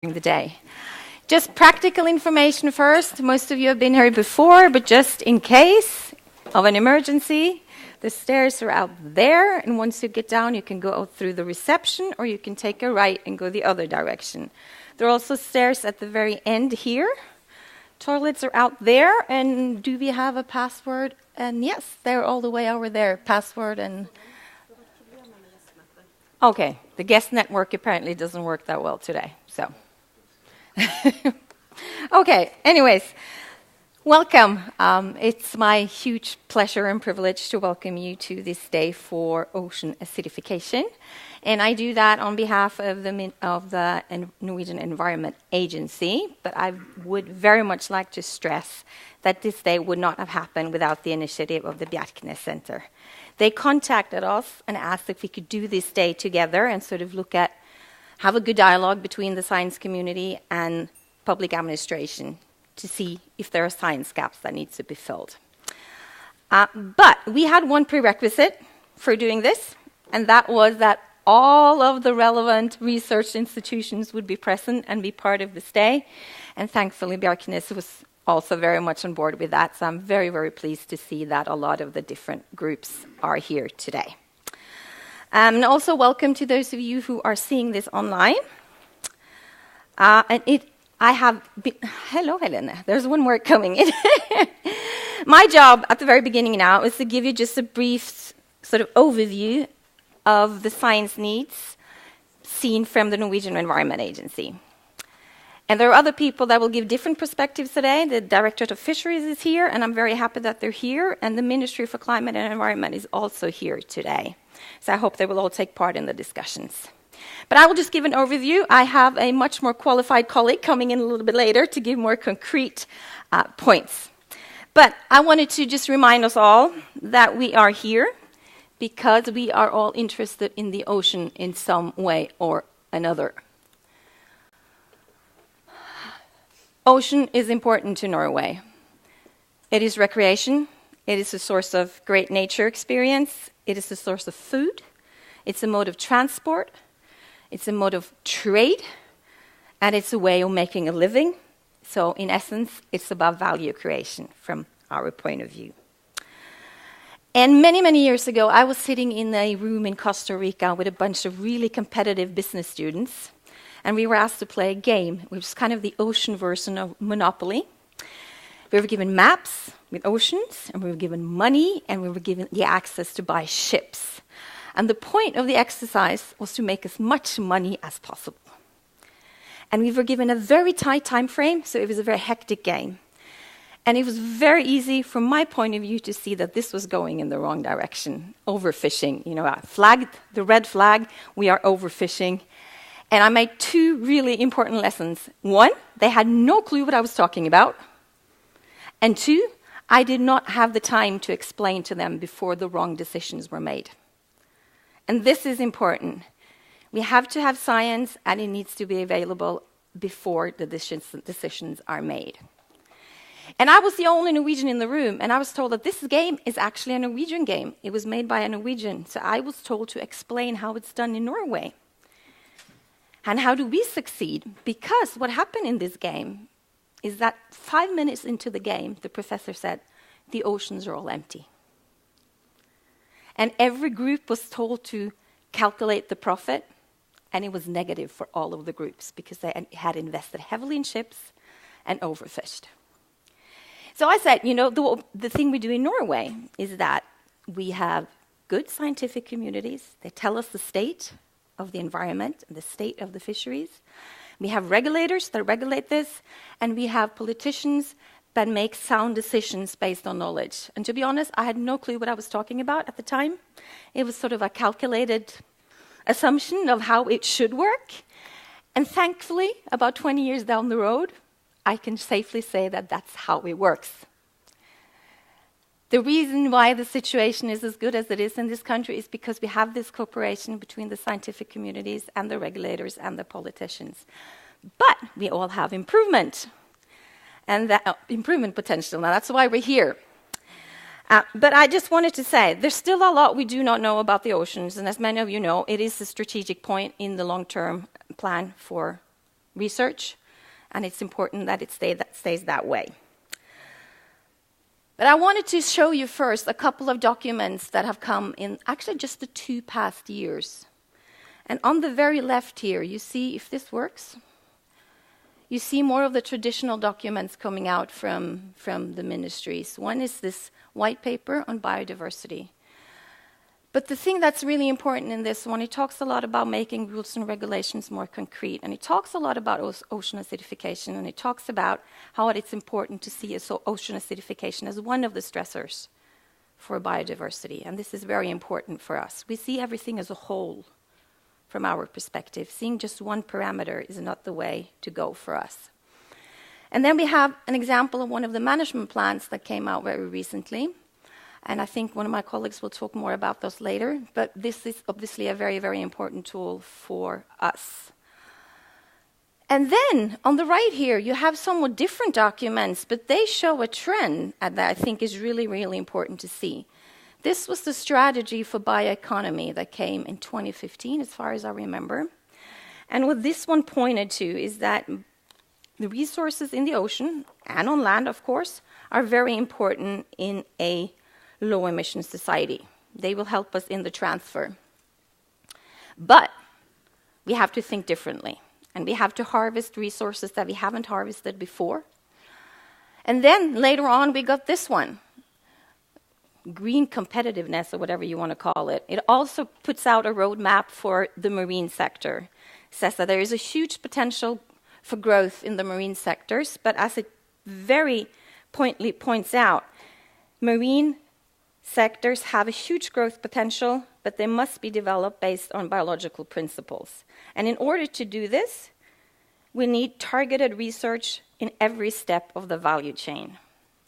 during the day. Just practical information first. Most of you have been here before, but just in case of an emergency, the stairs are out there, and once you get down, you can go out through the reception, or you can take a right and go the other direction. There are also stairs at the very end here. Toilets are out there, and do we have a password? And yes, they're all the way over there, password and... Okay, the guest network apparently doesn't work that well today, so... Okay, anyways, welcome. It's my huge pleasure and privilege to welcome you to this day for ocean acidification. And I do that on behalf of the Norwegian Environment Agency, but I would very much like to stress that this day would not have happened without the initiative of the Bjerknessenteret. They contacted us and asked if we could do this day together and sort of have a good dialogue between the science community and public administration to see if there are science gaps that need to be filled. But we had one prerequisite for doing this, and that was that all of the relevant research institutions would be present and be part of this day. And thankfully, Bjerkness was also very much on board with that. So I'm very, very pleased to see that a lot of the different groups are here today. And also welcome to those of you who are seeing this online. Hello, Helene. There's one more coming in. My job at the very beginning now is to give you just a brief sort of overview of the science needs seen from the Norwegian Environment Agency. And there are other people that will give different perspectives today. The Directorate of Fisheries is here, and I'm very happy that they're here. And the Ministry for Climate and Environment is also here today. So I hope they will all take part in the discussions. But I will just give an overview. I have a much more qualified colleague coming in a little bit later to give more concrete points. But I wanted to just remind us all that we are here because we are all interested in the ocean in some way or another. Ocean is important to Norway. It is recreation. It is a source of great nature experience. It is a source of food. It's a mode of transport. It's a mode of trade. And it's a way of making a living. So in essence, it's about value creation from our point of view. And many, many years ago, I was sitting in a room in Costa Rica with a bunch of really competitive business students. And we were asked to play a game, which was kind of the ocean version of Monopoly. We were given maps with oceans, and we were given money, and we were given the access to buy ships. And the point of the exercise was to make as much money as possible. And we were given a very tight time frame, so it was a very hectic game. And it was very easy, from my point of view, to see that this was going in the wrong direction. Overfishing. You know, I flagged the red flag. We are overfishing. And I made two really important lessons. One, they had no clue what I was talking about. And two, I did not have the time to explain to them before the wrong decisions were made. And this is important. We have to have science, and it needs to be available before the decisions are made. And I was the only Norwegian in the room, and I was told that this game is actually a Norwegian game. It was made by a Norwegian, so I was told to explain how it's done in Norway. And how do we succeed? Because what happened in this game is that 5 minutes into the game, the professor said, the oceans are all empty. And every group was told to calculate the profit, and it was negative for all of the groups because they had invested heavily in ships and overfished. So I said, you know, the thing we do in Norway is that we have good scientific communities. They tell us the state of the environment and the state of the fisheries. We have regulators that regulate this, and we have politicians that make sound decisions based on knowledge. And to be honest, I had no clue what I was talking about at the time. It was sort of a calculated assumption of how it should work. And thankfully, about 20 years down the road, I can safely say that that's how it works. The reason why the situation is as good as it is in this country is because we have this cooperation between the scientific communities and the regulators and the politicians. But we all have improvement and that improvement potential. Now, that's why we're here. But I just wanted to say, there's still a lot we do not know about the oceans. And as many of you know, it is a strategic point in the long-term plan for research, and it's important that it stays that way. But I wanted to show you first a couple of documents that have come in actually just the 2 past years. And on the very left here, you see, if this works, you see more of the traditional documents coming out from the ministries. One is this white paper on biodiversity. But the thing that's really important in this one, it talks a lot about making rules and regulations more concrete. And it talks a lot about ocean acidification. And it talks about how it's important to see ocean acidification as one of the stressors for biodiversity. And this is very important for us. We see everything as a whole from our perspective. Seeing just one parameter is not the way to go for us. And then we have an example of one of the management plans that came out very recently. And I think one of my colleagues will talk more about those later. But this is obviously a very, very important tool for us. And then on the right here, you have somewhat different documents, but they show a trend that I think is really, really important to see. This was the strategy for bioeconomy that came in 2015, as far as I remember. And what this one pointed to is that the resources in the ocean, and on land, of course, are very important in a low-emission society. They will help us in the transfer. But we have to think differently. And we have to harvest resources that we haven't harvested before. And then later on, we got this one. Green competitiveness, or whatever you want to call it. It also puts out a roadmap for the marine sector. It says that there is a huge potential for growth in the marine sectors, but as it very pointedly points out, marine sectors have a huge growth potential, but they must be developed based on biological principles. And in order to do this, we need targeted research in every step of the value chain.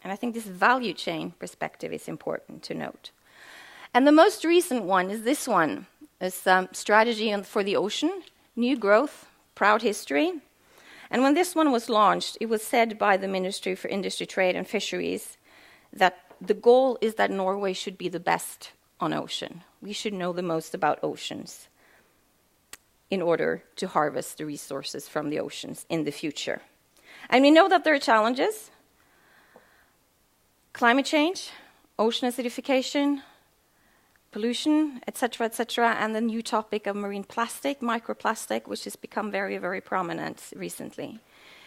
And I think this value chain perspective is important to note. And the most recent one is this one, is Strategy for the Ocean, New Growth, Proud History. And when this one was launched, it was said by the Ministry for Industry, Trade and Fisheries that the goal is that Norway should be the best on ocean. We should know the most about oceans in order to harvest the resources from the oceans in the future. And we know that there are challenges. Climate change, ocean acidification, pollution, etc., and the new topic of marine plastic, microplastic, which has become very, very prominent recently.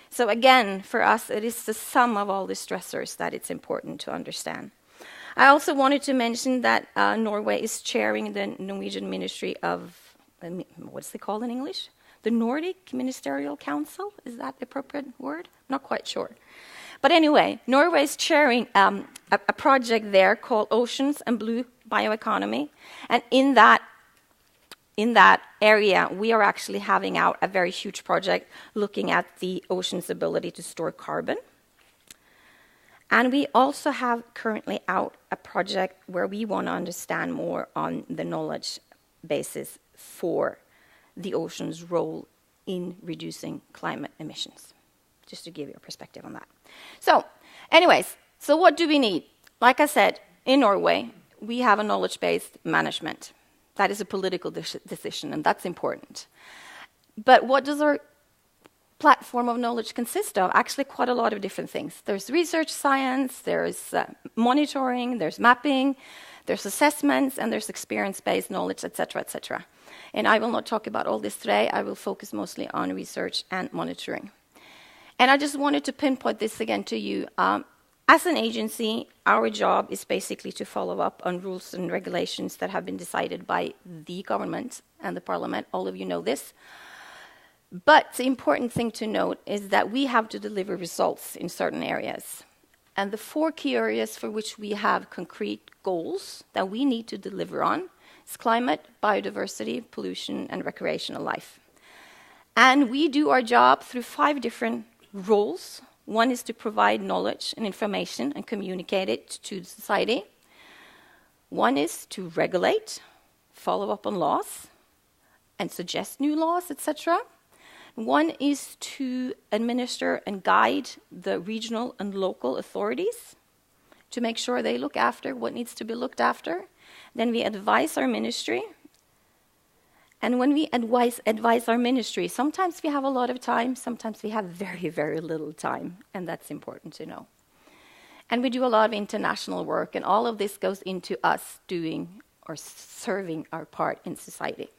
So again, for us, it is the sum of all the stressors that it's important to understand. I also wanted to mention that Norway is chairing the Norwegian Ministry of, what's it called in English? The Nordic Ministerial Council? Is that the appropriate word? Not quite sure. But anyway, Norway is chairing a project there called Oceans and Blue Bioeconomy. And in that area, we are actually having out a very huge project looking at the ocean's ability to store carbon. And we also have currently out a project where we want to understand more on the knowledge basis for the ocean's role in reducing climate emissions, just to give you a perspective on that. So, anyways, so what do we need? Like I said, in Norway, we have a knowledge-based management. That is a political decision, and that's important. But what does our platform of knowledge consist of? Actually, quite a lot of different things. There's research science, there's monitoring, there's mapping, there's assessments, and there's experience-based knowledge, etc., etc. And I will not talk about all this today. I will focus mostly on research and monitoring. And I just wanted to pinpoint this again to you. As an agency, our job is basically to follow up on rules and regulations that have been decided by the government and the parliament. All of you know this. But the important thing to note is that we have to deliver results in certain areas. And the 4 key areas for which we have concrete goals that we need to deliver on is climate, biodiversity, pollution, and recreational life. And we do our job through 5 different roles. One is to provide knowledge and information and communicate it to society. One is to regulate, follow up on laws, and suggest new laws, etc. One is to administer and guide the regional and local authorities to make sure they look after what needs to be looked after. Then we advise our ministry. And when we advise our ministry, sometimes we have a lot of time, sometimes we have very, very little time, and that's important to know. And we do a lot of international work, and all of this goes into us doing or serving our part in society.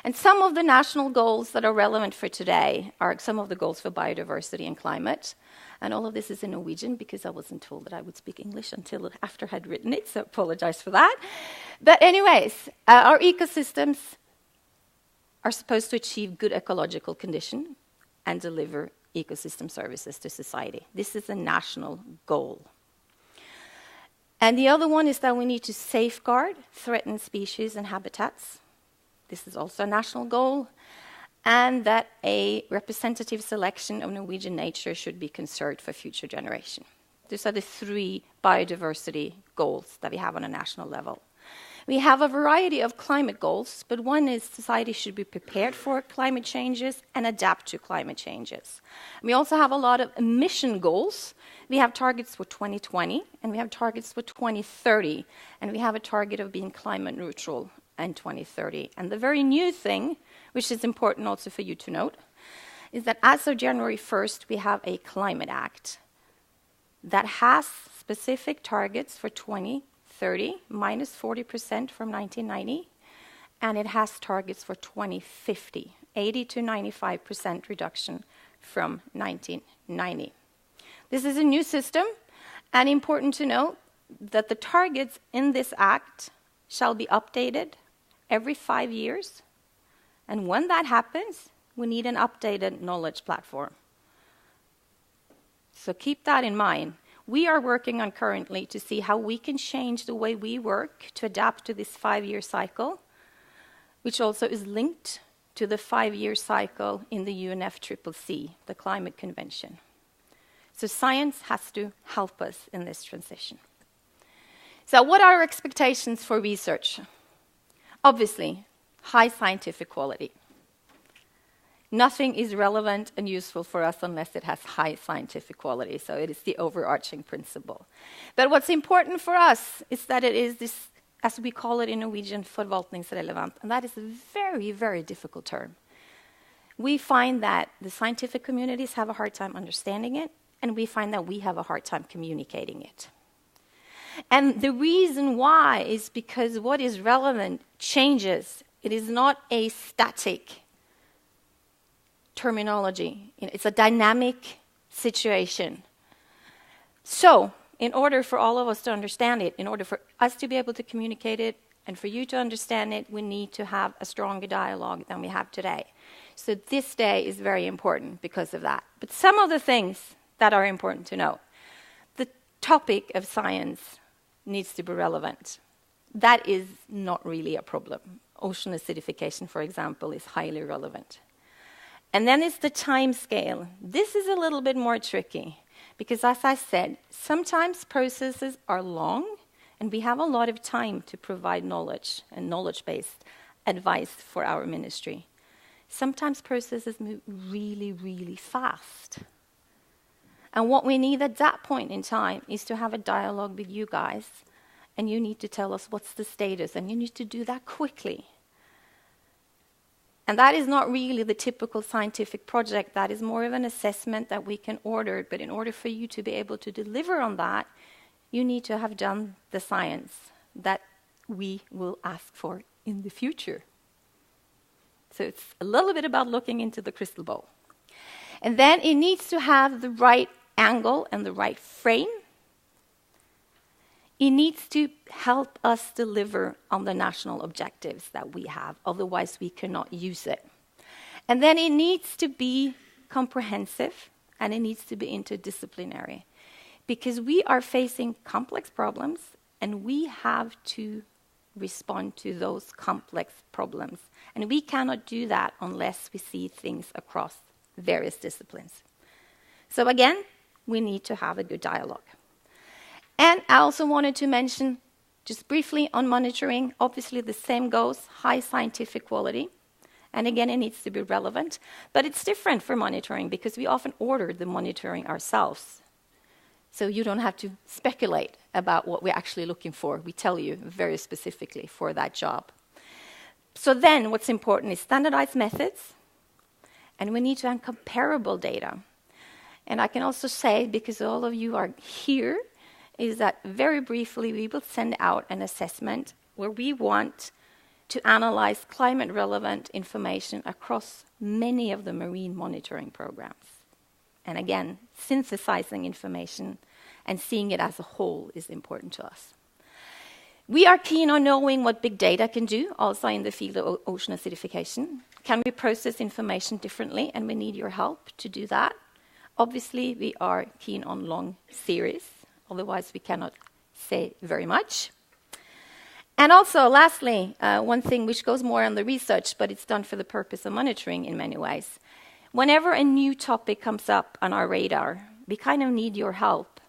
And some of the national goals that are relevant for today are some of the goals for biodiversity and climate. And all of this is in Norwegian because I wasn't told that I would speak English until after I had written it, so I apologize for that. But anyways, our ecosystems are supposed to achieve good ecological condition and deliver ecosystem services to society. This is a national goal. And the other one is that we need to safeguard threatened species and habitats. This is also a national goal. And that a representative selection of Norwegian nature should be conserved for future generations. These are the 3 biodiversity goals that we have on a national level. We have a variety of climate goals, but one is society should be prepared for climate changes and adapt to climate changes. We also have a lot of emission goals. We have targets for 2020, and we have targets for 2030, and we have a target of being climate neutral in 2030. And the very new thing, which is important also for you to note, is that as of January 1st, we have a Climate Act that has specific targets for 2030, minus 40% from 1990, and it has targets for 2050, 80 to 95% reduction from 1990. This is a new system, and important to note that the targets in this act shall be updated every 5 years. And when that happens, we need an updated knowledge platform. So keep that in mind. We are working on currently to see how we can change the way we work to adapt to this 5-year cycle, which also is linked to the 5-year cycle in the UNFCCC, the Climate Convention. So science has to help us in this transition. So what are our expectations for research? Obviously, high scientific quality. Nothing is relevant and useful for us unless it has high scientific quality, so it is the overarching principle. But what's important for us is that it is this, as we call it in Norwegian, forvaltningsrelevant, and that is a very, very difficult term. We find that the scientific communities have a hard time understanding it, and we find that we have a hard time communicating it. And the reason why is because what is relevant changes. It is not a static terminology. It's a dynamic situation. So, in order for all of us to understand it, in order for us to be able to communicate it, and for you to understand it, we need to have a stronger dialogue than we have today. So this day is very important because of that. But some of the things that are important to know. The topic of science needs to be relevant. That is not really a problem. Ocean acidification, for example, is highly relevant. And then it's the time scale. This is a little bit more tricky because, as I said, sometimes processes are long and we have a lot of time to provide knowledge and knowledge-based advice for our ministry. Sometimes processes move really, really fast. And what we need at that point in time is to have a dialogue with you guys, and you need to tell us what's the status, and you need to do that quickly. And that is not really the typical scientific project. That is more of an assessment that we can order. But in order for you to be able to deliver on that, you need to have done the science that we will ask for in the future. So it's a little bit about looking into the crystal ball. And then it needs to have the right angle and the right frame. It needs to help us deliver on the national objectives that we have. Otherwise, we cannot use it. And then it needs to be comprehensive, and it needs to be interdisciplinary. Because we are facing complex problems, and we have to respond to those complex problems. And we cannot do that unless we see things across various disciplines. So again, we need to have a good dialogue. And I also wanted to mention, just briefly on monitoring, obviously the same goes, high scientific quality. And again, it needs to be relevant. But it's different for monitoring because we often order the monitoring ourselves. So you don't have to speculate about what we're actually looking for. We tell you very specifically for that job. So then what's important is standardized methods, and we need to have comparable data. And I can also say, because all of you are here, is that very briefly we will send out an assessment where we want to analyze climate-relevant information across many of the marine monitoring programs. And again, synthesizing information and seeing it as a whole is important to us. We are keen on knowing what big data can do, also in the field of ocean acidification. Can we process information differently? And we need your help to do that. Obviously, we are keen on long series. Otherwise, we cannot say very much. And also, lastly, one thing which goes more on the research, but it's done for the purpose of monitoring in many ways. Whenever a new topic comes up on our radar, we kind of need your help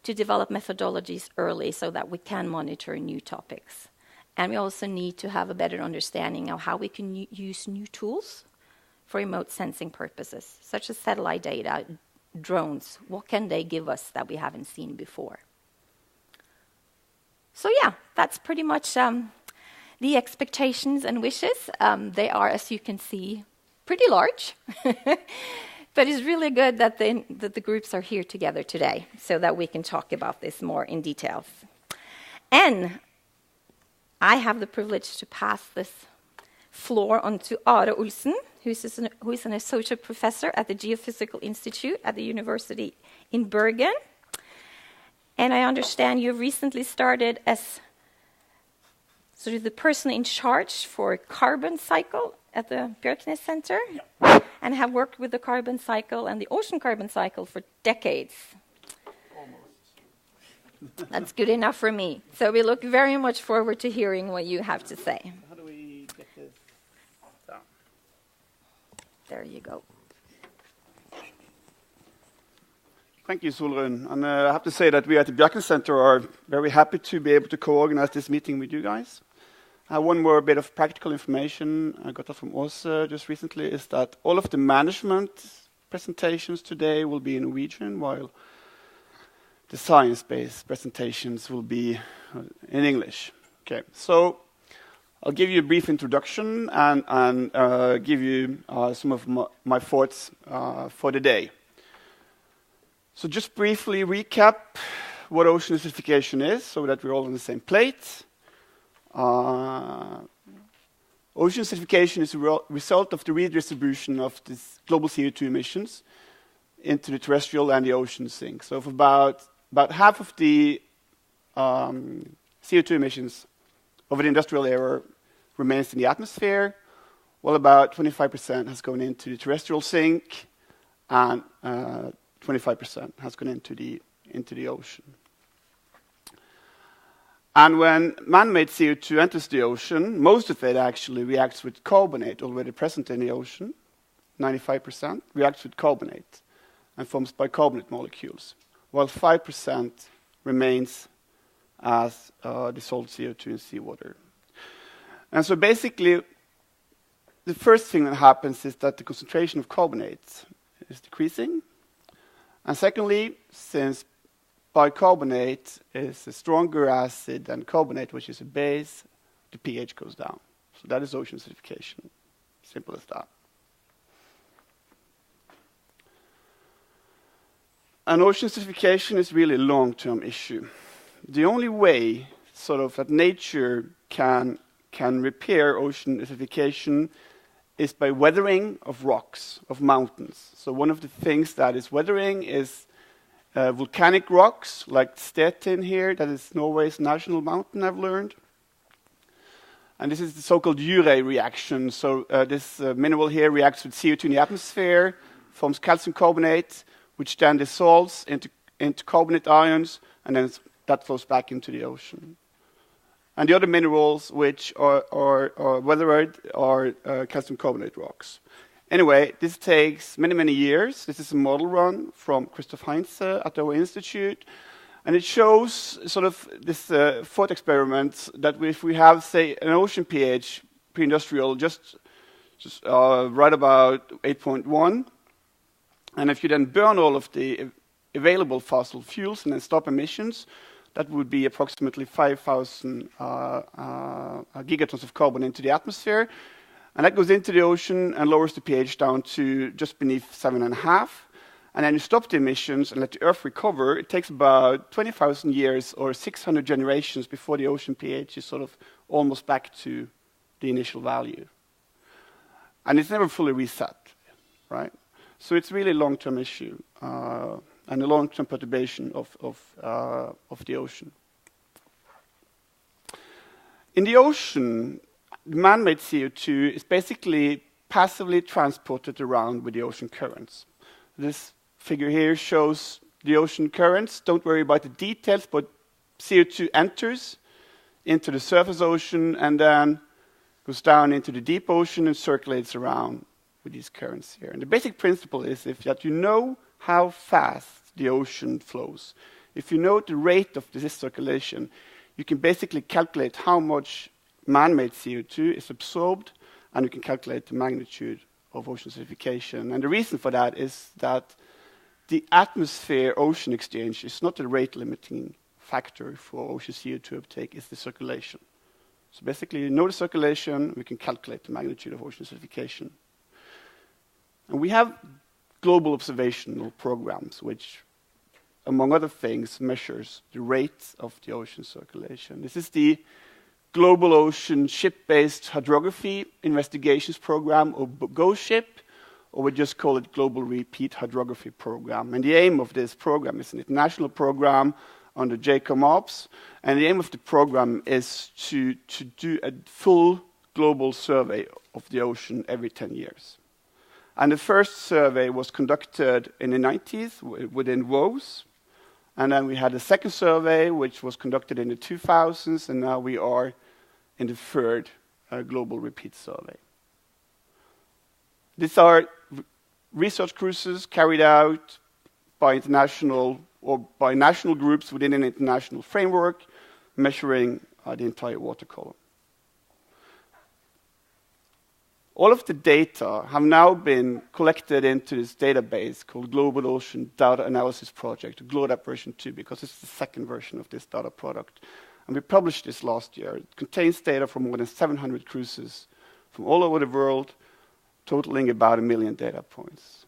to develop methodologies early so that we can monitor new topics. And we also need to have a better understanding of how we can use new tools for remote sensing purposes, such as satellite data, drones. What can they give us that we haven't seen before? So yeah, that's pretty much the expectations and wishes. They are, as you can see, pretty large. But it's really good that the groups are here together today so that we can talk about this more in detail. And I have the privilege to pass this floor on to Are Olsen, who is an associate professor at the Geophysical Institute at the University in Bergen. And I understand you've recently started as sort of the person in charge for carbon cycle at the Bjerknessenteret, and have worked with the carbon cycle and the ocean carbon cycle for decades. Almost. That's good enough for me. So we look very much forward to hearing what you have to say. How do we get this down? There you go. Thank you, Solrun. And I have to say that we at the Bjerknessenteret are very happy to be able to co-organize this meeting with you guys. One more bit of practical information I got that from Olsen just recently is that all of the management presentations today will be in Norwegian, while the science-based presentations will be in English. Okay, so I'll give you a brief introduction and give you some of my thoughts for the day. So just briefly recap what ocean acidification is so that we're all on the same plate. Ocean acidification is a result of the redistribution of this global CO2 emissions into the terrestrial and the ocean sink. So for about half of the CO2 emissions over the industrial era remains in the atmosphere, while about 25% has gone into the terrestrial sink, and 25% has gone into the ocean. And when man-made CO2 enters the ocean, most of it actually reacts with carbonate already present in the ocean. 95% reacts with carbonate and forms bicarbonate molecules, while 5% remains as dissolved CO2 in seawater. And so basically, the first thing that happens is that the concentration of carbonate is decreasing. And secondly, since bicarbonate is a stronger acid than carbonate, which is a base, the pH goes down. So that is ocean acidification. Simple as that. And ocean acidification is really a long-term issue. The only way sort of that nature can repair ocean acidification is by weathering of rocks, of mountains. So one of the things that is weathering is volcanic rocks, like Stetin here, that is Norway's national mountain, I've learned. And this is the so-called gjøres reaction. So this mineral here reacts with CO2 in the atmosphere, forms calcium carbonate, which then dissolves into carbonate ions, and then that flows back into the ocean. And the other minerals which are weathered are calcium carbonate rocks. Anyway, this takes many, many years. This is a model run from Christoph Heinze at our institute. And it shows sort of this thought experiment that if we have, say, an ocean pH pre-industrial just right about 8.1, and if you then burn all of the available fossil fuels and then stop emissions, that would be approximately 5,000 gigatons of carbon into the atmosphere. And that goes into the ocean and lowers the pH down to just beneath 7.5. And then you stop the emissions and let the Earth recover. It takes about 20,000 years or 600 generations before the ocean pH is sort of almost back to the initial value. And it's never fully reset, right? So it's really a long-term issue and a long-term perturbation of the ocean. In the ocean, man-made CO2 is basically passively transported around with the ocean currents. This figure here shows the ocean currents. Don't worry about the details, but CO2 enters into the surface ocean and then goes down into the deep ocean and circulates around with these currents here. And the basic principle is that you know how fast the ocean flows. If you know the rate of this circulation, you can basically calculate how much man-made CO2 is absorbed, and you can calculate the magnitude of ocean acidification. And the reason for that is that the atmosphere-ocean exchange is not the rate-limiting factor for ocean CO2 uptake, it's the circulation. So basically, you know the circulation, we can calculate the magnitude of ocean acidification. And we have global observational programs, which, among other things, measures the rate of the ocean circulation. This is the Global Ocean Ship-Based Hydrography Investigations Program, or GOSHIP, or we just call it Global Repeat Hydrography Program. And the aim of this program is an international program under JCOMOPS, and the aim of the program is to do a full global survey of the ocean every 10 years. And the first survey was conducted in the 90s within WOS. And then we had a second survey, which was conducted in the 2000s, and now we are in the third global repeat survey. These are research cruises carried out by international or by national groups within an international framework, measuring the entire water column. All of the data have now been collected into this database called Global Ocean Data Analysis Project, GLODAP version 2, because it's the second version of this data product. And we published this last year. It contains data from more than 700 cruises from all over the world, totaling about 1 million data points.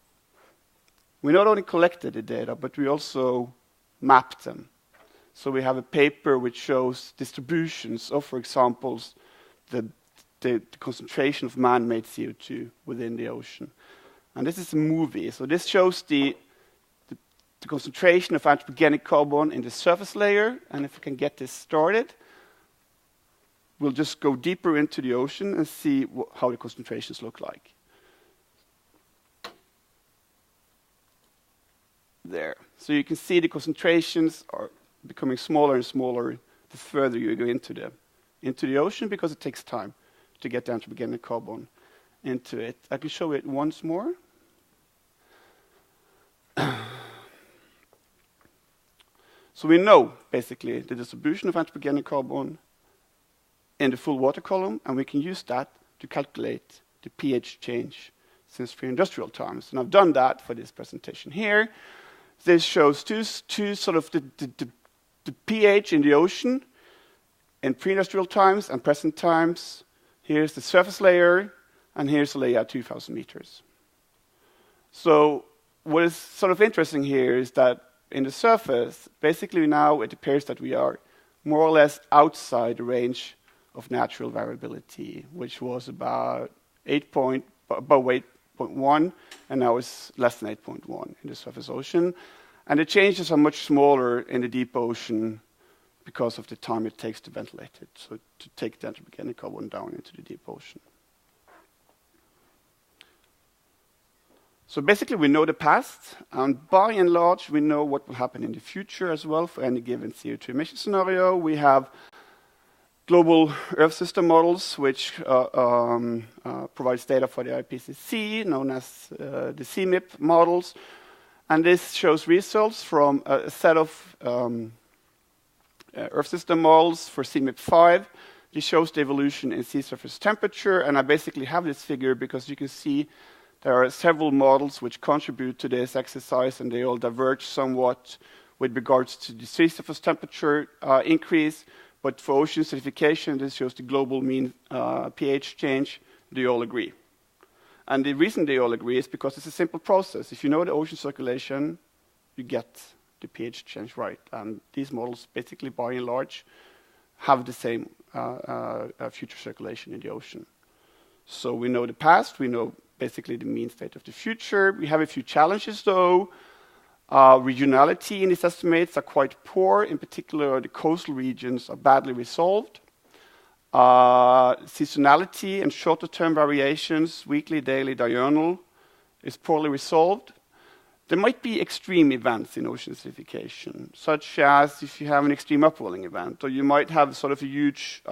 We not only collected the data, but we also mapped them. So we have a paper which shows distributions of, for example, the concentration of man-made CO2 within the ocean. And this is a movie. So this shows the concentration of anthropogenic carbon in the surface layer. And if we can get this started, we'll just go deeper into the ocean and see how the concentrations look like. There. So you can see the concentrations are becoming smaller and smaller the further you go into the ocean, because it takes time to get the anthropogenic carbon into it. I can show it once more. So we know, basically, the distribution of anthropogenic carbon in the full water column, and we can use that to calculate the pH change since pre-industrial times. And I've done that for this presentation here. This shows two sort of the pH in the ocean in pre-industrial times and present times. Here's the surface layer, and here's the layer at 2,000 meters. So what is sort of interesting here is that in the surface, basically now it appears that we are more or less outside the range of natural variability, which was about 8.1, and now it's less than 8.1 in the surface ocean. And the changes are much smaller in the deep ocean because of the time it takes to ventilate it, so to take the anthropogenic carbon down into the deep ocean. So basically we know the past, and by and large we know what will happen in the future as well for any given CO2 emission scenario. We have global Earth system models, which provides data for the IPCC, known as the CMIP models. And this shows results from a set of Earth system models for CMIP 5. This shows the evolution in sea surface temperature, and I basically have this figure because you can see there are several models which contribute to this exercise, and they all diverge somewhat with regards to the sea surface temperature increase. But for ocean acidification, this shows the global mean pH change. They all agree. And the reason they all agree is because it's a simple process. If you know the ocean circulation, you get the pH change right. And these models basically, by and large, have the same future circulation in the ocean. So we know the past, we know basically the mean state of the future. We have a few challenges, though. Regionality in these estimates are quite poor. In particular, the coastal regions are badly resolved. Seasonality and shorter-term variations, weekly, daily, diurnal, is poorly resolved. There might be extreme events in ocean acidification, such as if you have an extreme upwelling event, or you might have sort of a huge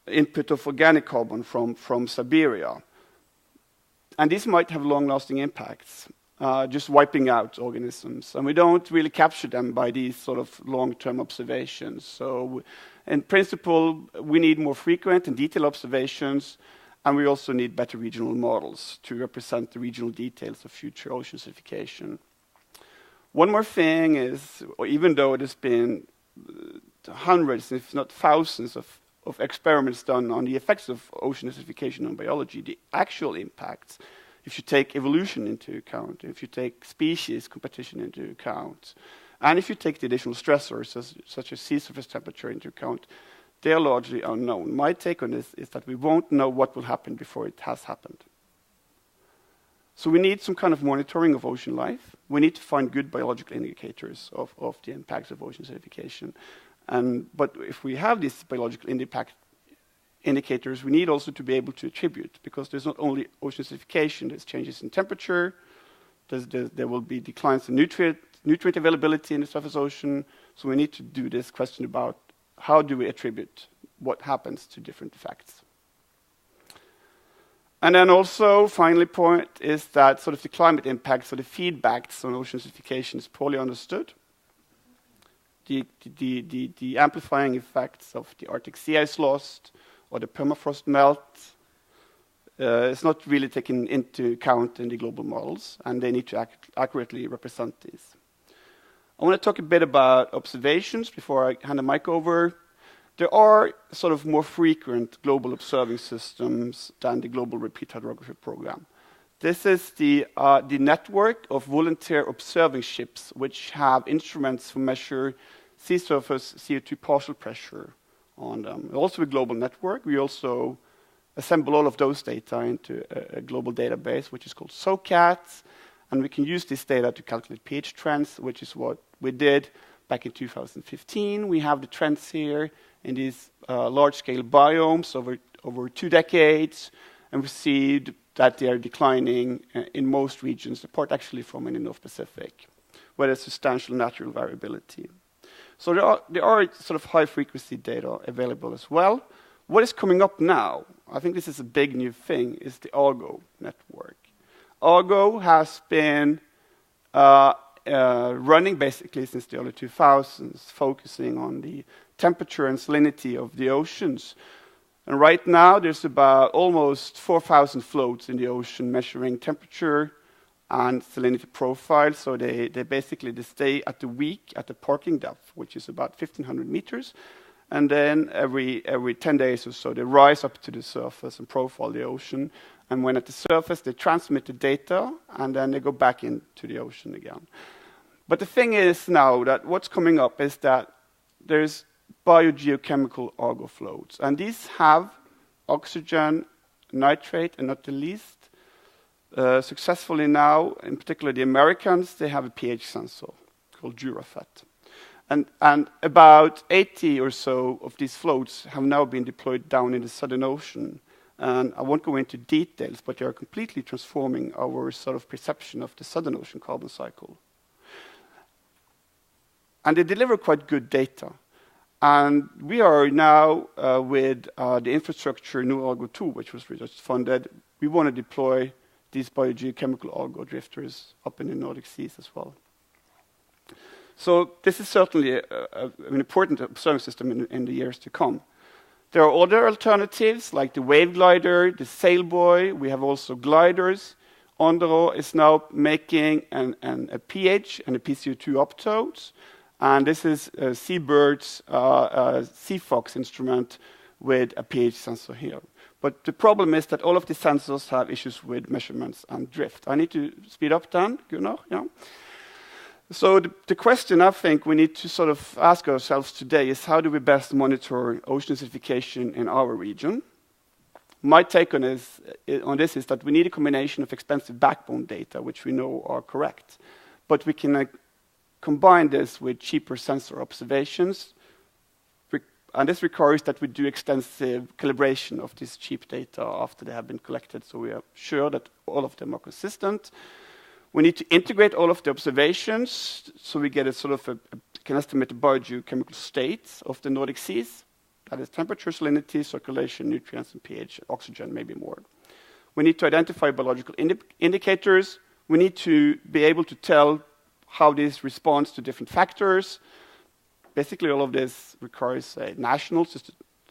input of organic carbon from Siberia. And these might have long-lasting impacts, just wiping out organisms. And we don't really capture them by these sort of long-term observations. So in principle, we need more frequent and detailed observations, and we also need better regional models to represent the regional details of future ocean acidification. One more thing is, even though there's been hundreds, if not thousands, of experiments done on the effects of ocean acidification on biology, the actual impacts, if you take evolution into account, if you take species competition into account, and if you take the additional stressors, such as sea surface temperature, into account, they are largely unknown. My take on this is that we won't know what will happen before it has happened. So we need some kind of monitoring of ocean life. We need to find good biological indicators of the impacts of ocean acidification. But if we have these biological impact indicators, we need also to be able to attribute, because there's not only ocean acidification, there's changes in temperature, there will be declines in nutrient availability in the surface ocean. So we need to do this question about how do we attribute what happens to different effects. And then also, finally, point is that sort of the climate impacts or the feedbacks on ocean acidification is poorly understood. The amplifying effects of the Arctic sea ice loss or the permafrost melt is not really taken into account in the global models, and they need to accurately represent these. I want to talk a bit about observations before I hand the mic over. There are sort of more frequent global observing systems than the Global Repeat Hydrography Program. This is the network of volunteer observing ships which have instruments to measure sea surface CO2 partial pressure on them. Also a global network. We also assemble all of those data into a global database, which is called SOCAT, and we can use this data to calculate pH trends, which is what we did back in 2015. We have the trends here in these large-scale biomes over 2 decades, and we see that they are declining in most regions, apart actually from in the North Pacific, where there's substantial natural variability. So there are sort of high-frequency data available as well. What is coming up now, I think this is a big new thing, is the Argo Network. Argo has been running basically since the early 2000s, focusing on the temperature and salinity of the oceans. And right now, there's about almost 4,000 floats in the ocean measuring temperature and salinity profile. So they basically stay at the week at the parking depth, which is about 1,500 meters. And then every 10 days or so, they rise up to the surface and profile the ocean. And when at the surface, they transmit the data, and then they go back into the ocean again. But the thing is now that what's coming up is that there's biogeochemical Argo floats. And these have oxygen, nitrate, and not the least, successfully now, in particular the Americans, they have a pH sensor called Durafet. And about 80 or so of these floats have now been deployed down in the Southern Ocean. And I won't go into details, but they are completely transforming our sort of perception of the Southern Ocean carbon cycle. And they deliver quite good data. And we are now, with the infrastructure New Argo 2, which was just funded, we want to deploy these biogeochemical Argo drifters up in the Nordic seas as well. So this is certainly an important observing system in the years to come. There are other alternatives like the wave glider, the sailboy. We have also gliders. Andro is now making a pH and a PCO2 uptotes. And this is Seabird's CFOX instrument with a pH sensor here. But the problem is that all of the sensors have issues with measurements and drift. I need to speed up then, Gunnar? Yeah. So the question I think we need to sort of ask ourselves today is how do we best monitor ocean acidification in our region? My take on this is that we need a combination of expensive backbone data, which we know are correct. But we can combine this with cheaper sensor observations. And this requires that we do extensive calibration of this cheap data after they have been collected, so we are sure that all of them are consistent. We need to integrate all of the observations, so we get a sort of can estimate the biogeochemical state of the Nordic seas. That is temperature, salinity, circulation, nutrients, and pH, oxygen, maybe more. We need to identify biological indicators. We need to be able to tell how this responds to different factors. Basically, all of this requires a national,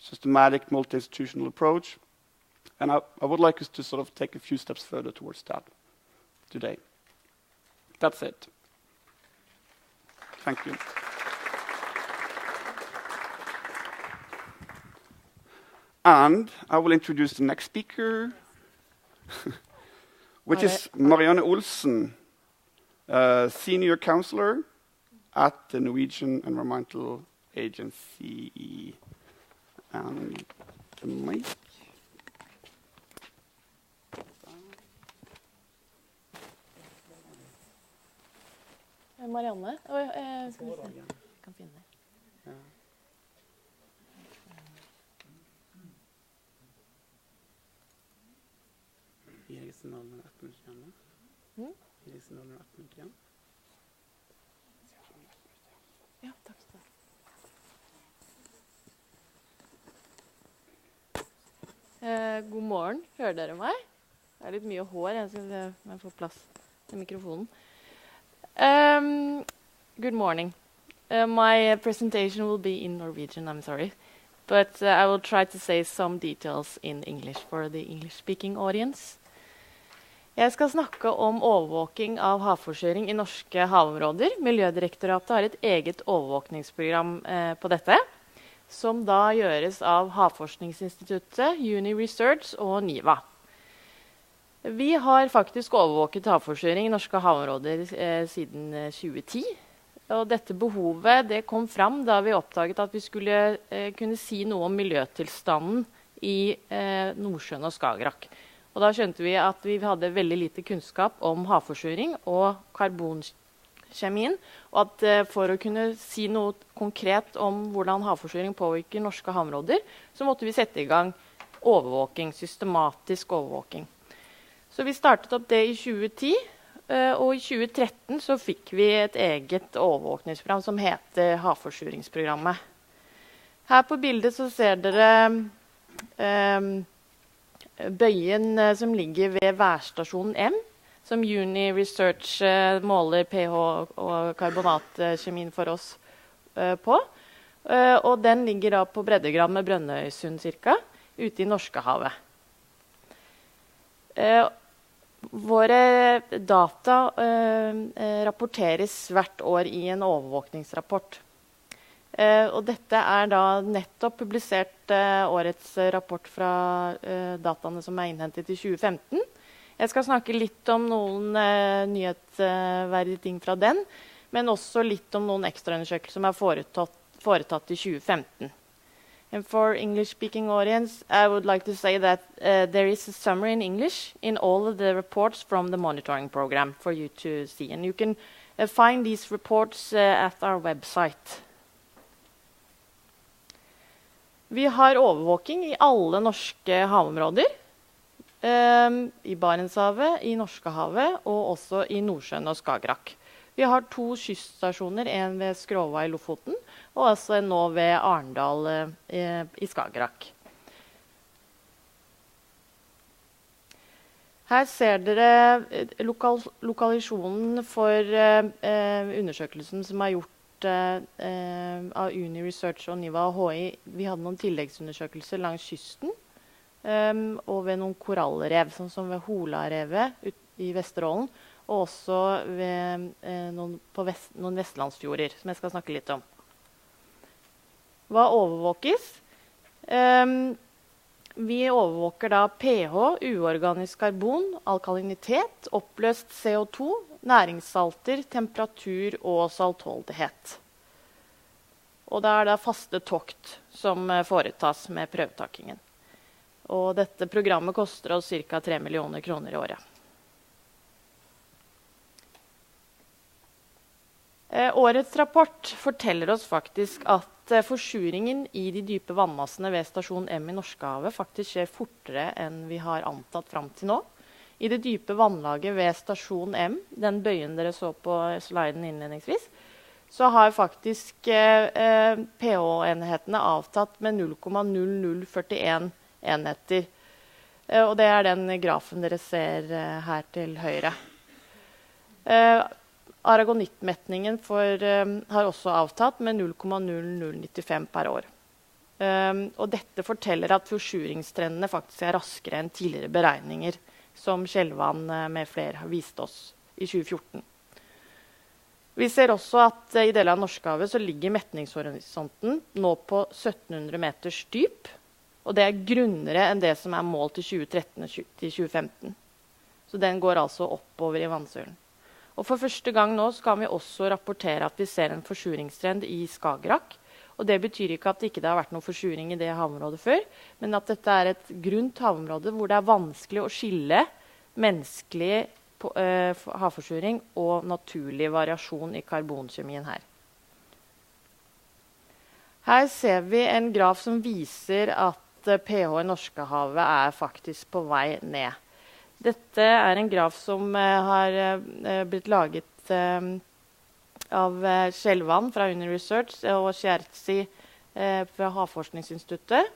systematic, multi-institutional approach. And I would like us to sort of take a few steps further towards that today. That's it. Thank you. And I will introduce the next speaker, which is Marianne Olsen, senior counselor at the Norwegian Environmental Agency. And the mic. Marianne? Skal vi se. Jeg kan finne det. Ja. Gir jeg signalen 18 minutter igjen? Gir jeg signalen 18 minutter igjen? Ja, takk skal du ha. God morgen. Hører dere meg? Det er litt mye hår. Jeg skal se om jeg får plass til mikrofonen. Good morning. My presentation will be in Norwegian, I'm sorry. But I will try to say some details in English for the English-speaking audience. Jeg skal snakke om overvåking av havforsuring i norske havområder. Miljødirektoratet har et eget overvåkningsprogram på dette, som da gjøres av Havforskningsinstituttet, Research og NIVA. Vi har faktisk overvåket havforsuring i norske havområder siden 2010. Og dette behovet det kom fram da vi oppdaget at vi skulle kunne si noe om miljøtilstanden i Nordsjøen og Skagerrak. Og da skjønte vi at vi hadde veldig lite kunnskap om havforsuring og karbonkjemien, og at for å kunne si noe konkret om hvordan havforsuring påvirker norske havområder, så måtte vi sette i gang overvåking, systematisk overvåking. Så vi startet opp det i 2010, og i 2013 så fikk vi et eget overvåkningsprogram som heter Havforsuringsprogrammet. Her på bildet så ser dere bøyen som ligger ved værstasjonen M, som Research måler pH og karbonatkjemien for oss på. Og den ligger da på breddegrad med Brønnøysund cirka, ute i Norskehavet. Våre data rapporteres hvert år i en overvåkningsrapport. Og dette er da nettopp publisert årets rapport fra dataene som er innhentet i 2015. Jeg skal snakke litt om noen nyhetsverdige ting fra den, men også litt om noen ekstraundersøkelser som er foretatt i 2015. And for English-speaking audience, I would like to say that there is a summary in English in all of the reports from the monitoring program for you to see. And you can find these reports at our website. Vi har overvåking i alle norske havområder, i Barentshavet, i Norskehavet og også i Nordsjøen og Skagerrak. Vi har 2 kyststasjoner, en ved Skrova i Lofoten, og også en nå ved Arendal i Skagerrak. Her ser dere lokalisjonen for undersøkelsen som er gjort av Research og NIVA og HI. Vi hadde noen tilleggsundersøkelser langs kysten, og ved noen korallrev, sånn som ved Holarevet i Vesterålen, og også ved, noen vestlandsfjorder, som jeg skal snakke litt om. Hva overvåkes? Vi overvåker da pH, uorganisk karbon, alkalinitet, oppløst CO2, næringssalter, temperatur og saltholdighet. Og da er det faste tokt som foretas med prøvetakingen. Og dette programmet koster oss ca. 3 millioner kroner i året. Årets rapport forteller oss faktisk at forsuringen i de dype vannmassene ved stasjon M i Norskehavet faktisk skjer fortere enn vi har antatt frem til nå. I det dype vannlaget ved stasjon M, den bøyen dere så på sliden innledningsvis, så har faktisk pH-enhetene avtatt med 0,0041 enheter. Og det er den grafen dere ser her til høyre. Aragonittmetningen har også avtatt med 0,0095 per år. Og dette forteller at forsuringstrendene faktisk er raskere enn tidligere beregninger, som Skjellvan med flere har vist oss i 2014. Vi ser også at i deler av Norskehavet så ligger metningshorisonten nå på 1700 meters dyp, og det er grunnere enn det som er målt i 2013 til 2015. Så den går altså oppover i vannsølen. Og for første gang nå så kan vi også rapportere at vi ser en forsuringstrend i Skagerrak. Og det betyr ikke at det ikke har vært noen forsuring i det havområdet før, men at dette er et grunt havområde hvor det er vanskelig å skille menneskelig havforsuring og naturlig variasjon i karbonkjemien her. Her ser vi en graf som viser at pH i Norskehavet er faktisk på vei ned. Dette er en graf som har blitt laget av Skjelvan fra Research og Regi fra Havforskningsinstituttet,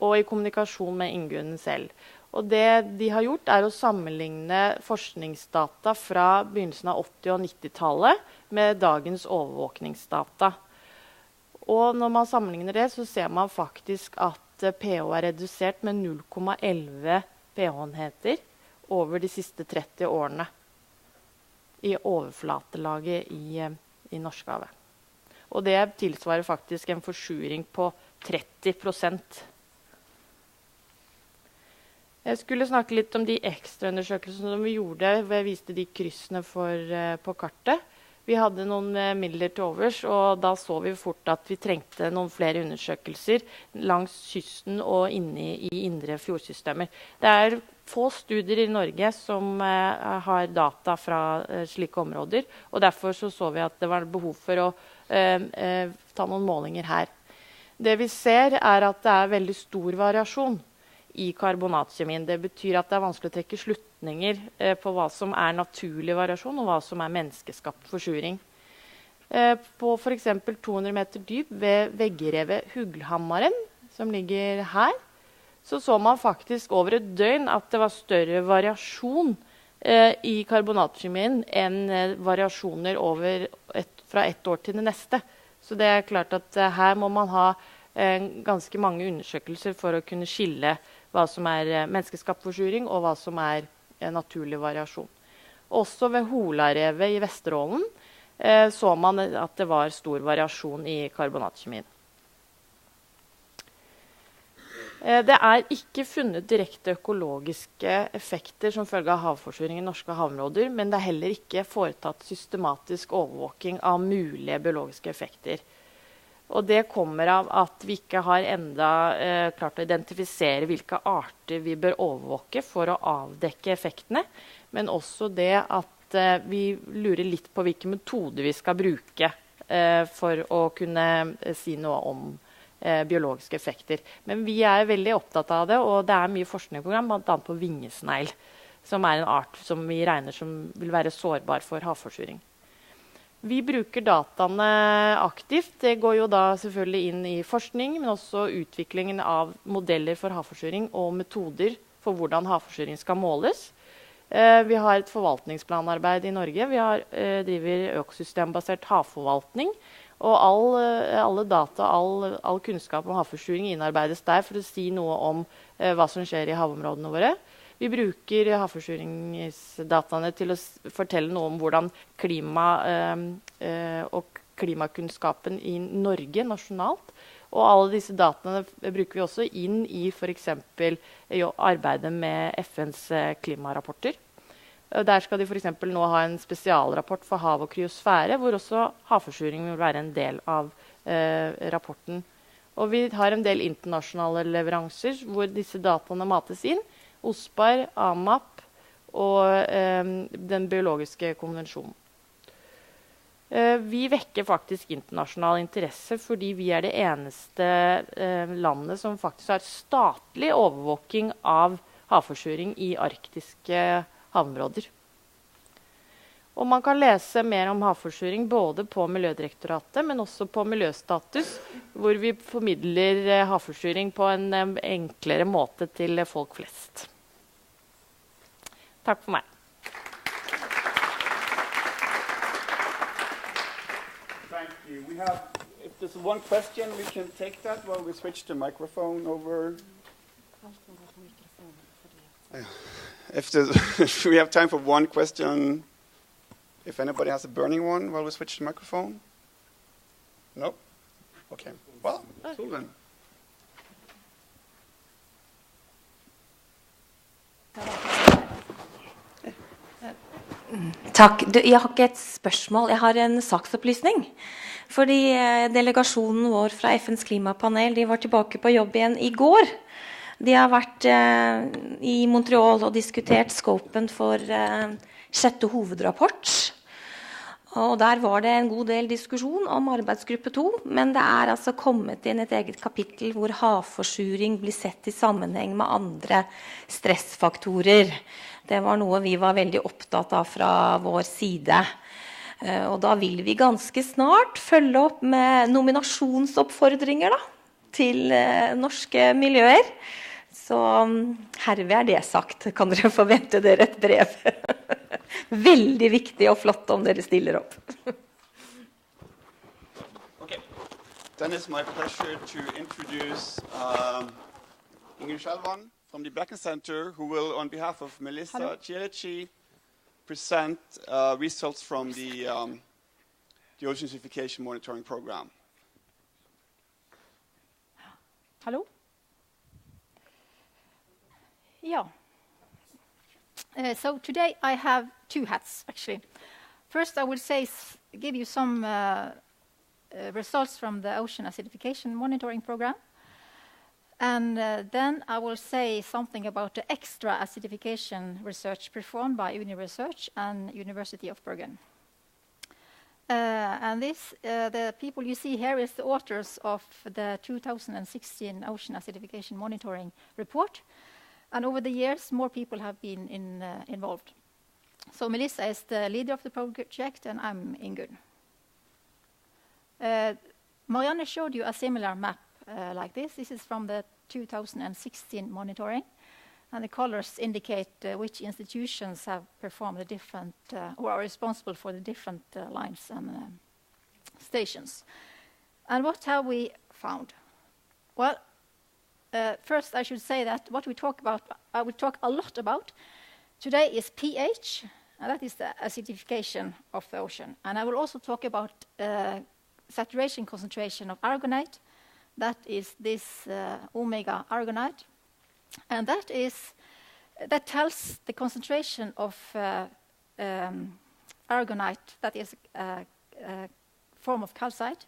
og i kommunikasjon med Inngun selv. Og det de har gjort er å sammenligne forskningsdata fra begynnelsen av 80- og 90-tallet med dagens overvåkningsdata. Og når man sammenligner det, så ser man faktisk at pH er redusert med 0,11 pH-enheter over de siste 30 årene i overflatelaget i Norskehavet. Og det tilsvarer faktisk en forsuring på 30%. Jeg skulle snakke litt om de ekstraundersøkelsene som vi gjorde, hvor jeg viste de kryssene på kartet. Vi hadde noen midler til overs, og da så vi fort at vi trengte noen flere undersøkelser langs kysten og inne i indre fjordsystemer. Det er få studier i Norge som har data fra slike områder, og derfor så vi at det var behov for å ta noen målinger her. Det vi ser er at det er veldig stor variasjon i karbonatkjemien. Det betyr at det er vanskelig å trekke slutninger på hva som er naturlig variasjon og hva som er menneskeskapt forsuring. På for eksempel 200 meter dyp ved veggrevet Huglhammaren, som ligger her, så man faktisk over et døgn at det var større variasjon i karbonatkjemien enn variasjoner fra ett år til det neste. Så det er klart at her må man ha ganske mange undersøkelser for å kunne skille hva som er menneskeskapt forsuring og hva som er naturlig variasjon. Også ved Holarevet i Vesterålen så man at det var stor variasjon i karbonatkjemien. Det er ikke funnet direkte økologiske effekter som følge av havforsuring i norske havområder, men det er heller ikke foretatt systematisk overvåking av mulige biologiske effekter. Og det kommer av at vi ikke har enda klart å identifisere hvilke arter vi bør overvåke for å avdekke effektene, men også det at vi lurer litt på hvilke metoder vi skal bruke for å kunne si noe om biologiske effekter. Men vi er veldig opptatt av det, og det er mye forskningsprogram, blant annet på vingesnegl, som er en art som vi regner som vil være sårbar for havforsuring. Vi bruker dataene aktivt. Det går jo da selvfølgelig inn i forskning, men også utviklingen av modeller for havforsuring og metoder for hvordan havforsuring skal måles. Vi har et forvaltningsplanarbeid i Norge. Vi driver økosystembasert havforvaltning, og alle data, all kunnskap om havforsuring innarbeides der for å si noe om hva som skjer i havområdene våre. Vi bruker havforskningsdataene til å fortelle noe om hvordan klima og klimakunnskapen i Norge nasjonalt. Og alle disse dataene bruker vi også inn i for eksempel arbeidet med FNs klimarapporter. Der skal de for eksempel nå ha en spesialrapport for hav og kryosfære, hvor også havforsuring vil være en del av rapporten. Og vi har en del internasjonale leveranser hvor disse dataene mates inn. OSPAR, AMAP og den biologiske konvensjonen. Vi vekker faktisk internasjonal interesse fordi vi er det eneste landet som faktisk har statlig overvåking av havforsuring i arktiske havområder. Og man kan lese mer om havforsuring både på Miljødirektoratet, men også på Miljøstatus, hvor vi formidler havforsuring på en enklere måte til folk flest. Takk for meg. Thank you. We have, if there's one question, we can take that while we switch the microphone over. If we have time for one question, if anybody has a burning one while we switch the microphone? No? Okay. Well, Solrun. Takk. Jeg har ikke et spørsmål, jeg har en saksopplysning. Fordi delegasjonen vår fra FNs klimapanel, de var tilbake på jobb igjen i går. De har vært i Montreal og diskutert scopen for sjette hovedrapport. Og der var det en god del diskusjon om arbeidsgruppe 2, men det er altså kommet inn et eget kapittel hvor havforsuring blir sett i sammenheng med andre stressfaktorer. Det var noe vi var veldig opptatt av fra vår side. Og da vil vi ganske snart følge opp med nominasjonsoppfordringer da, til norske miljøer. Så herved er det sagt. Kan dere forvente dere et brev? Veldig viktig og flott om dere stiller opp. Okay. Then it's my pleasure to introduce Skjelvan from the Bjerknessenteret, who will, on behalf of Melissa Chierici, present results from the Ocean Acidification Monitoring Program. Hello. Yeah. So today I have two hats, actually. First, I will give you some results from the Ocean Acidification Monitoring Program. And then I will say something about the extra acidification research performed by Uni-Research and University of Bergen. And the people you see here is the authors of the 2016 Ocean Acidification Monitoring Report. And over the years, more people have been involved. So Melissa is the leader of the project, and I'm Inngun. Marianne showed you a similar map like this. This is from the 2016 monitoring. And the colors indicate which institutions have performed the different, or are responsible for the different lines and stations. And what have we found? Well, first, I should say that what we talk about, I will talk a lot about today is pH, and that is the acidification of the ocean. And I will also talk about saturation concentration of argonite. That is this omega argonite, and that tells the concentration of argonite, that is a form of calcite,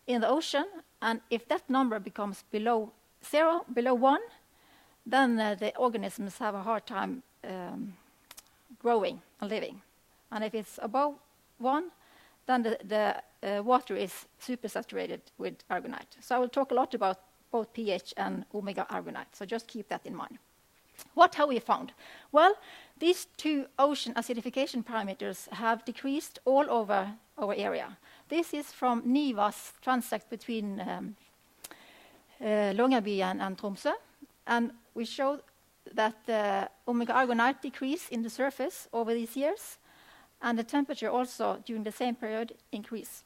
in the ocean. And if that number becomes below 0, below 1, then the organisms have a hard time growing and living. And if it's above 1, then the water is supersaturated with argonite. So I will talk a lot about both pH and omega argonite, so just keep that in mind. What have we found? Well, these two ocean acidification parameters have decreased all over our area. This is from NIVA's transect between Longyearbyen and Tromsø, and we show that the omega argonite decrease in the surface over these years, and the temperature also during the same period increase.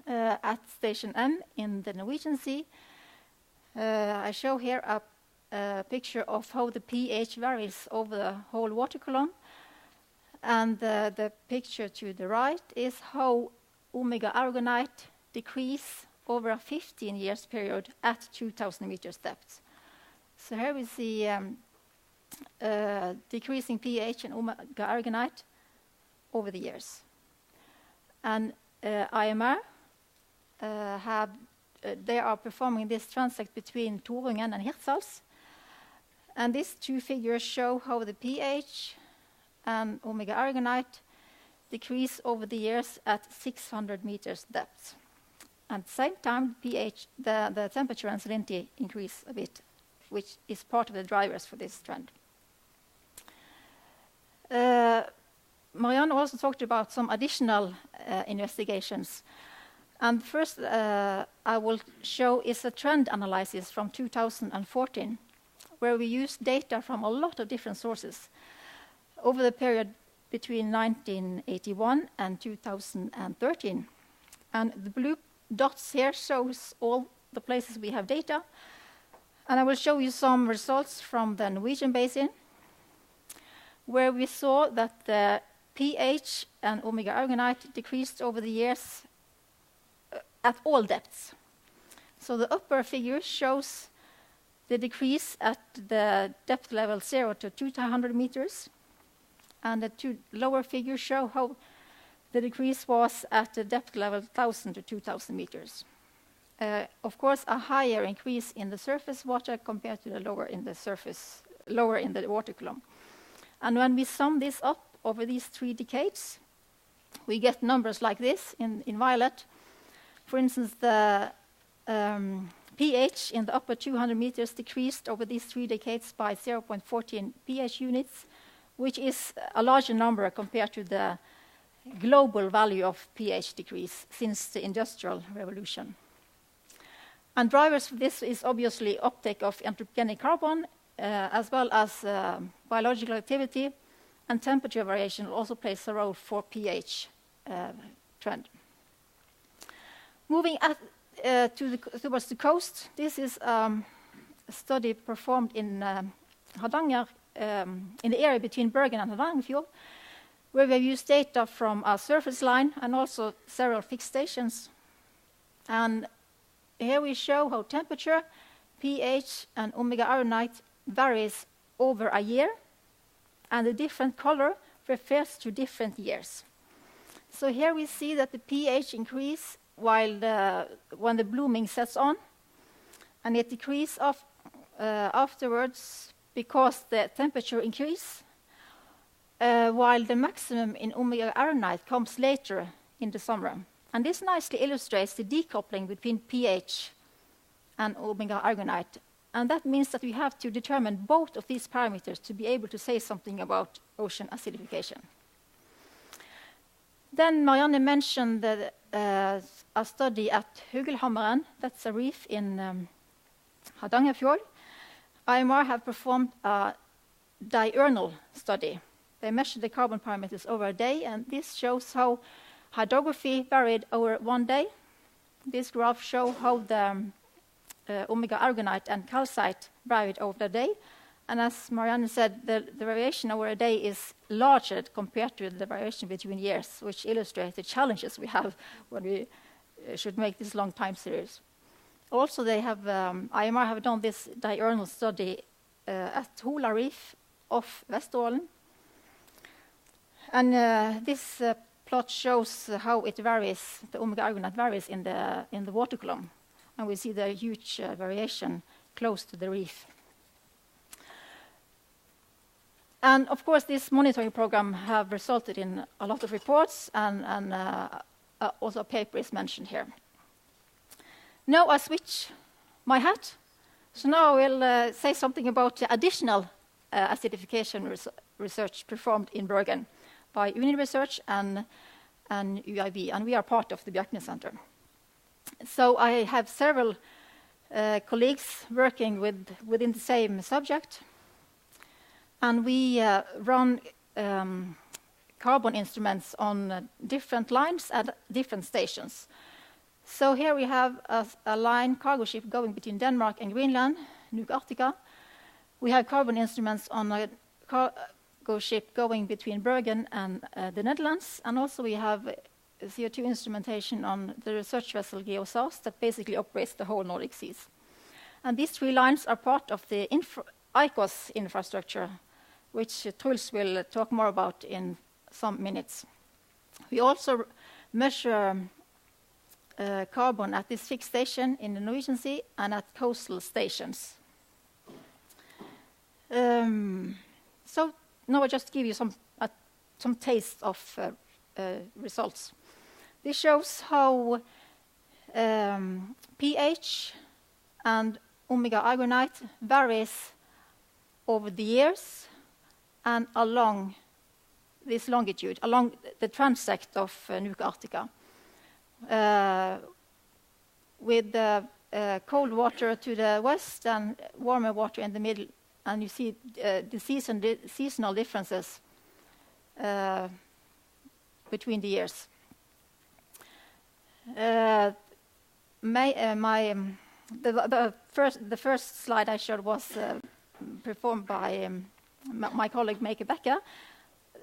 At Station M in the Norwegian Sea, I show here a a picture of how the pH varies over the whole water column. And the picture to the right is how omega aragonite decrease over a 15 years period at 2,000 meters depth. So here we see decreasing pH and omega aragonite over the years. And IMR they are performing this transect between Torungen and Hirtshals. And these two figures show how the pH and omega aragonite decrease over the years at 600 meters depth. At the same time, the temperature and salinity increase a bit, which is part of the drivers for this trend. Marianne also talked about some additional investigations. And first I will show is a trend analysis from 2014, where we used data from a lot of different sources over the period between 1981 and 2013. And the blue dots here shows all the places we have data. And I will show you some results from the Norwegian basin, where we saw that the pH and omega aragonite decreased over the years at all depths. So the upper figure shows the decrease at the depth level 0 to 200 meters. And the two lower figures show how the decrease was at the depth level 1,000 to 2,000 meters. Of course, a higher increase in the surface water compared to the lower in the water column. And when we sum this up over these 3 decades, we get numbers like this in violet. For instance, the pH in the upper 200 meters decreased over these 3 decades by 0.14 pH units, which is a larger number compared to the global value of pH decrease since the Industrial Revolution. And drivers for this is obviously uptake of anthropogenic carbon, as well as biological activity, and temperature variation also plays a role for pH trend. Moving towards the coast, this is a study performed in Hardanger, in the area between Bergen and Hardangerfjord, where we have used data from a surface line and also several fixed stations. And here we show how temperature, pH, and omega aragonite varies over a year, and the different color refers to different years. So here we see that the pH increase when the blooming sets on, and it decreases afterwards because the temperature increase, while the maximum in omega aragonite comes later in the summer. And this nicely illustrates the decoupling between pH and omega aragonite. And that means that we have to determine both of these parameters to be able to say something about ocean acidification. Then Marianne mentioned a study at Hugelhammeren, that's a reef in Hardangerfjord. IMR have performed a diurnal study. They measured the carbon parameters over a day, and this shows how hydrography varied over one day. This graph shows how the omega aragonite and calcite varied over the day. And as Marianne said, the variation over a day is larger compared to the variation between years, which illustrates the challenges we have when we should make this long time series. Also, they have IMR have done this diurnal study at Hola Reef off Vesterålen. And this plot shows how it varies, the omega aragonite varies in the water column. And we see the huge variation close to the reef. And of course, this monitoring program have resulted in a lot of reports, and also a paper is mentioned here. Now I switch my hat. So now I will say something about the additional acidification research performed in Bergen by Uniresearch and UIB, and we are part of the Bjerknessenteret. So I have several colleagues working within the same subject. And we run carbon instruments on different lines at different stations. So here we have a line cargo ship going between Denmark and Greenland, Nuuk Arctica. We have carbon instruments on a cargo ship going between Bergen and the Netherlands, and also we have CO2 instrumentation on the research vessel GeoSAS that basically operates the whole Nordic seas. And these 3 lines are part of the ICOS infrastructure, which Truls will talk more about in some minutes. We also measure carbon at this fixed station in the Norwegian Sea and at coastal stations. So now I just give you some taste of results. This shows how pH and omega argonite varies over the years and along this longitude, along the transect of Nuka Arctica, with cold water to the west and warmer water in the middle, and you see the seasonal differences between the years. The first slide I showed was performed by my colleague Meike Becker.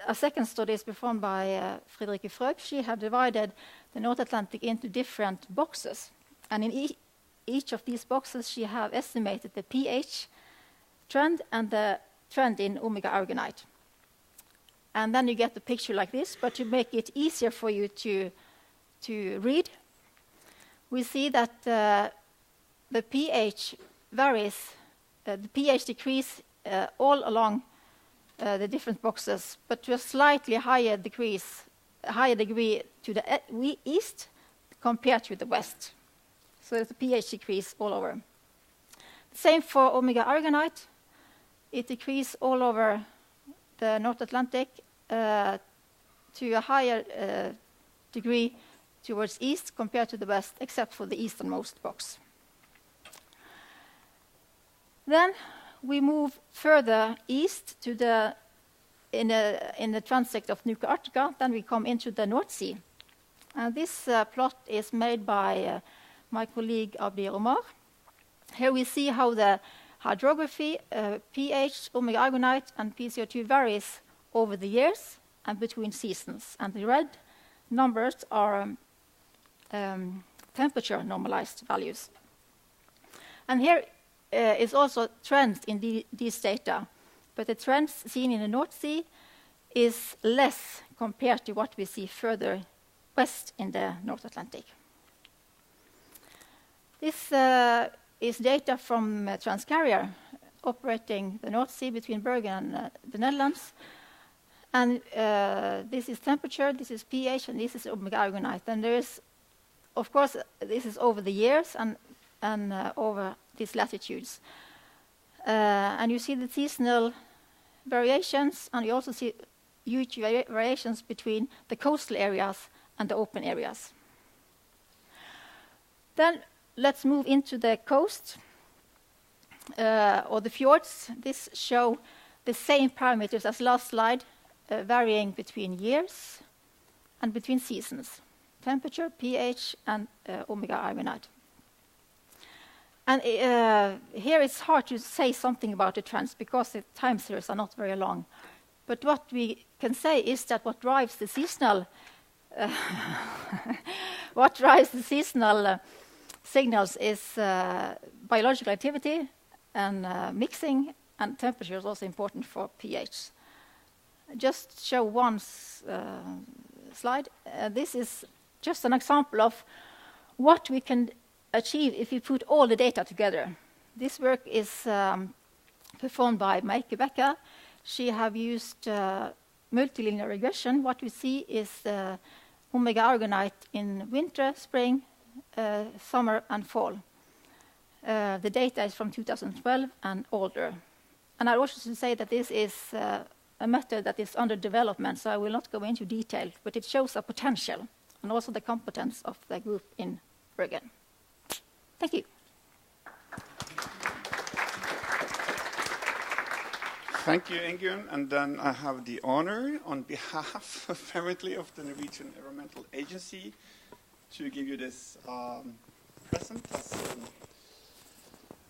A second study is performed by Friederike Frøk. She had divided the North Atlantic into different boxes. And in each of these boxes, she have estimated the pH trend and the trend in omega argonite. And then you get the picture like this, but to make it easier for you to read, we see that the pH varies, the pH decrease all along the different boxes, but to a slightly higher degree to the east compared to the west. So there's a pH decrease all over. Same for omega argonite. It decreases all over the North Atlantic to a higher degree towards east compared to the west, except for the easternmost box. Then we move further east to in the transect of Nuka Arctica. Then we come into the North Sea. And this plot is made by my colleague Abdi Omar. Here we see how the hydrography, pH, omega argonite, and PCO2 varies over the years and between seasons. And the red numbers are temperature normalized values. And here is also trends in these data, but the trends seen in the North Sea is less compared to what we see further west in the North Atlantic. This is data from Transcarrier operating the North Sea between Bergen and the Netherlands. And this is temperature, this is pH, and this is omega argonite. And there is, of course, this is over the years and over these latitudes. And you see the seasonal variations, and you also see huge variations between the coastal areas and the open areas. Then let's move into the coast or the fjords. This show the same parameters as last slide, varying between years and between seasons. Temperature, pH, and omega argonite. And here it's hard to say something about the trends because the time series are not very long. But what we can say is that what drives the seasonal signals is biological activity and mixing, and temperature is also important for pH. Just show one slide. This is just an example of what we can achieve if we put all the data together. This work is performed by Meike Becker. She have used multilinear regression. What we see is the omega argonite in winter, spring, summer, and fall. The data is from 2012 and older. And I also should say that this is a method that is under development, so I will not go into detail, but it shows a potential and also the competence of the group in Bergen. Thank you. Thank you, Inngun. And then I have the honor, on behalf, apparently, of the Norwegian Environmental Agency, to give you this present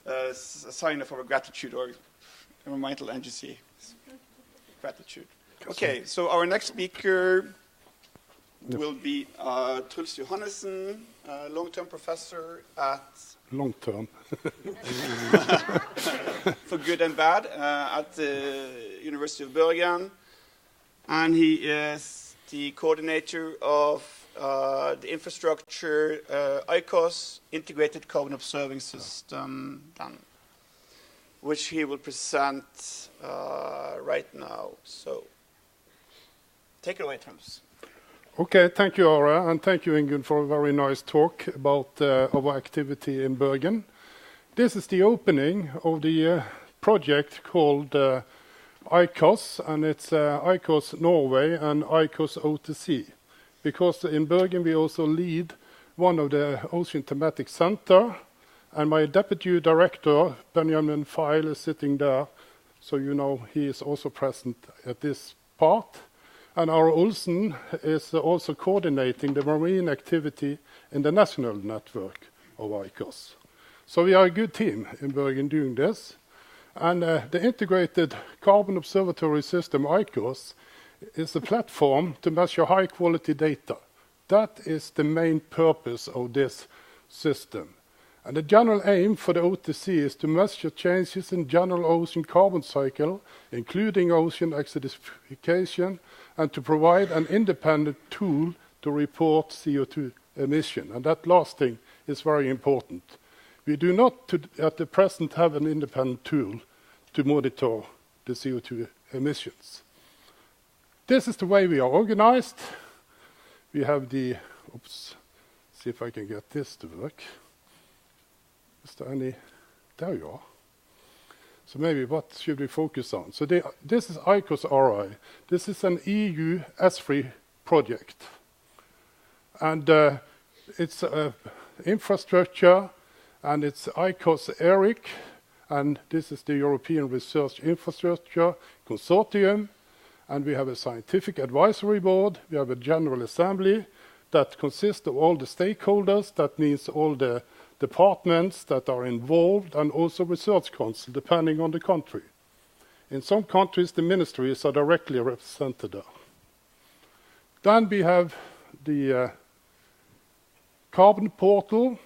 as a sign of our gratitude, or environmental agency. Gratitude. Okay, so our next speaker will be Truls Johannessen, long-term professor at... Long-term. for good and bad at the University of Bergen. And he is the coordinator of the infrastructure ICOS, Integrated Carbon Observing System, which he will present right now. So, take it away, Truls. Okay, thank you, Ara, and thank you, Inngun, for a very nice talk about our activity in Bergen. This is the opening of the project called ICOS, and it's ICOS Norway and ICOS OTC, because in Bergen we also lead one of the Ocean Thematic Center, and my deputy director, Benjamin Feil, is sitting there, so you know he is also present at this part. And our Olsen is also coordinating the marine activity in the national network of ICOS. So we are a good team in Bergen doing this. And the Integrated Carbon Observatory System, ICOS, is a platform to measure high-quality data. That is the main purpose of this system. And the general aim for the OTC is to measure changes in general ocean carbon cycle, including ocean acidification, and to provide an independent tool to report CO2 emission. And that last thing is very important. We do not, at the present, have an independent tool to monitor the CO2 emissions. This is the way we are organized. We have the, oops, see if I can get this to work. Is there any, there you are. So maybe what should we focus on? So this is ICOS RI. This is an EU S3 project. And it's infrastructure, and it's ICOS ERIC, and this is the European Research Infrastructure Consortium. And we have a scientific advisory board. We have a general assembly that consists of all the stakeholders. That means all the departments that are involved, and also research council, depending on the country. In some countries, the ministries are directly represented there. Then we have the carbon portal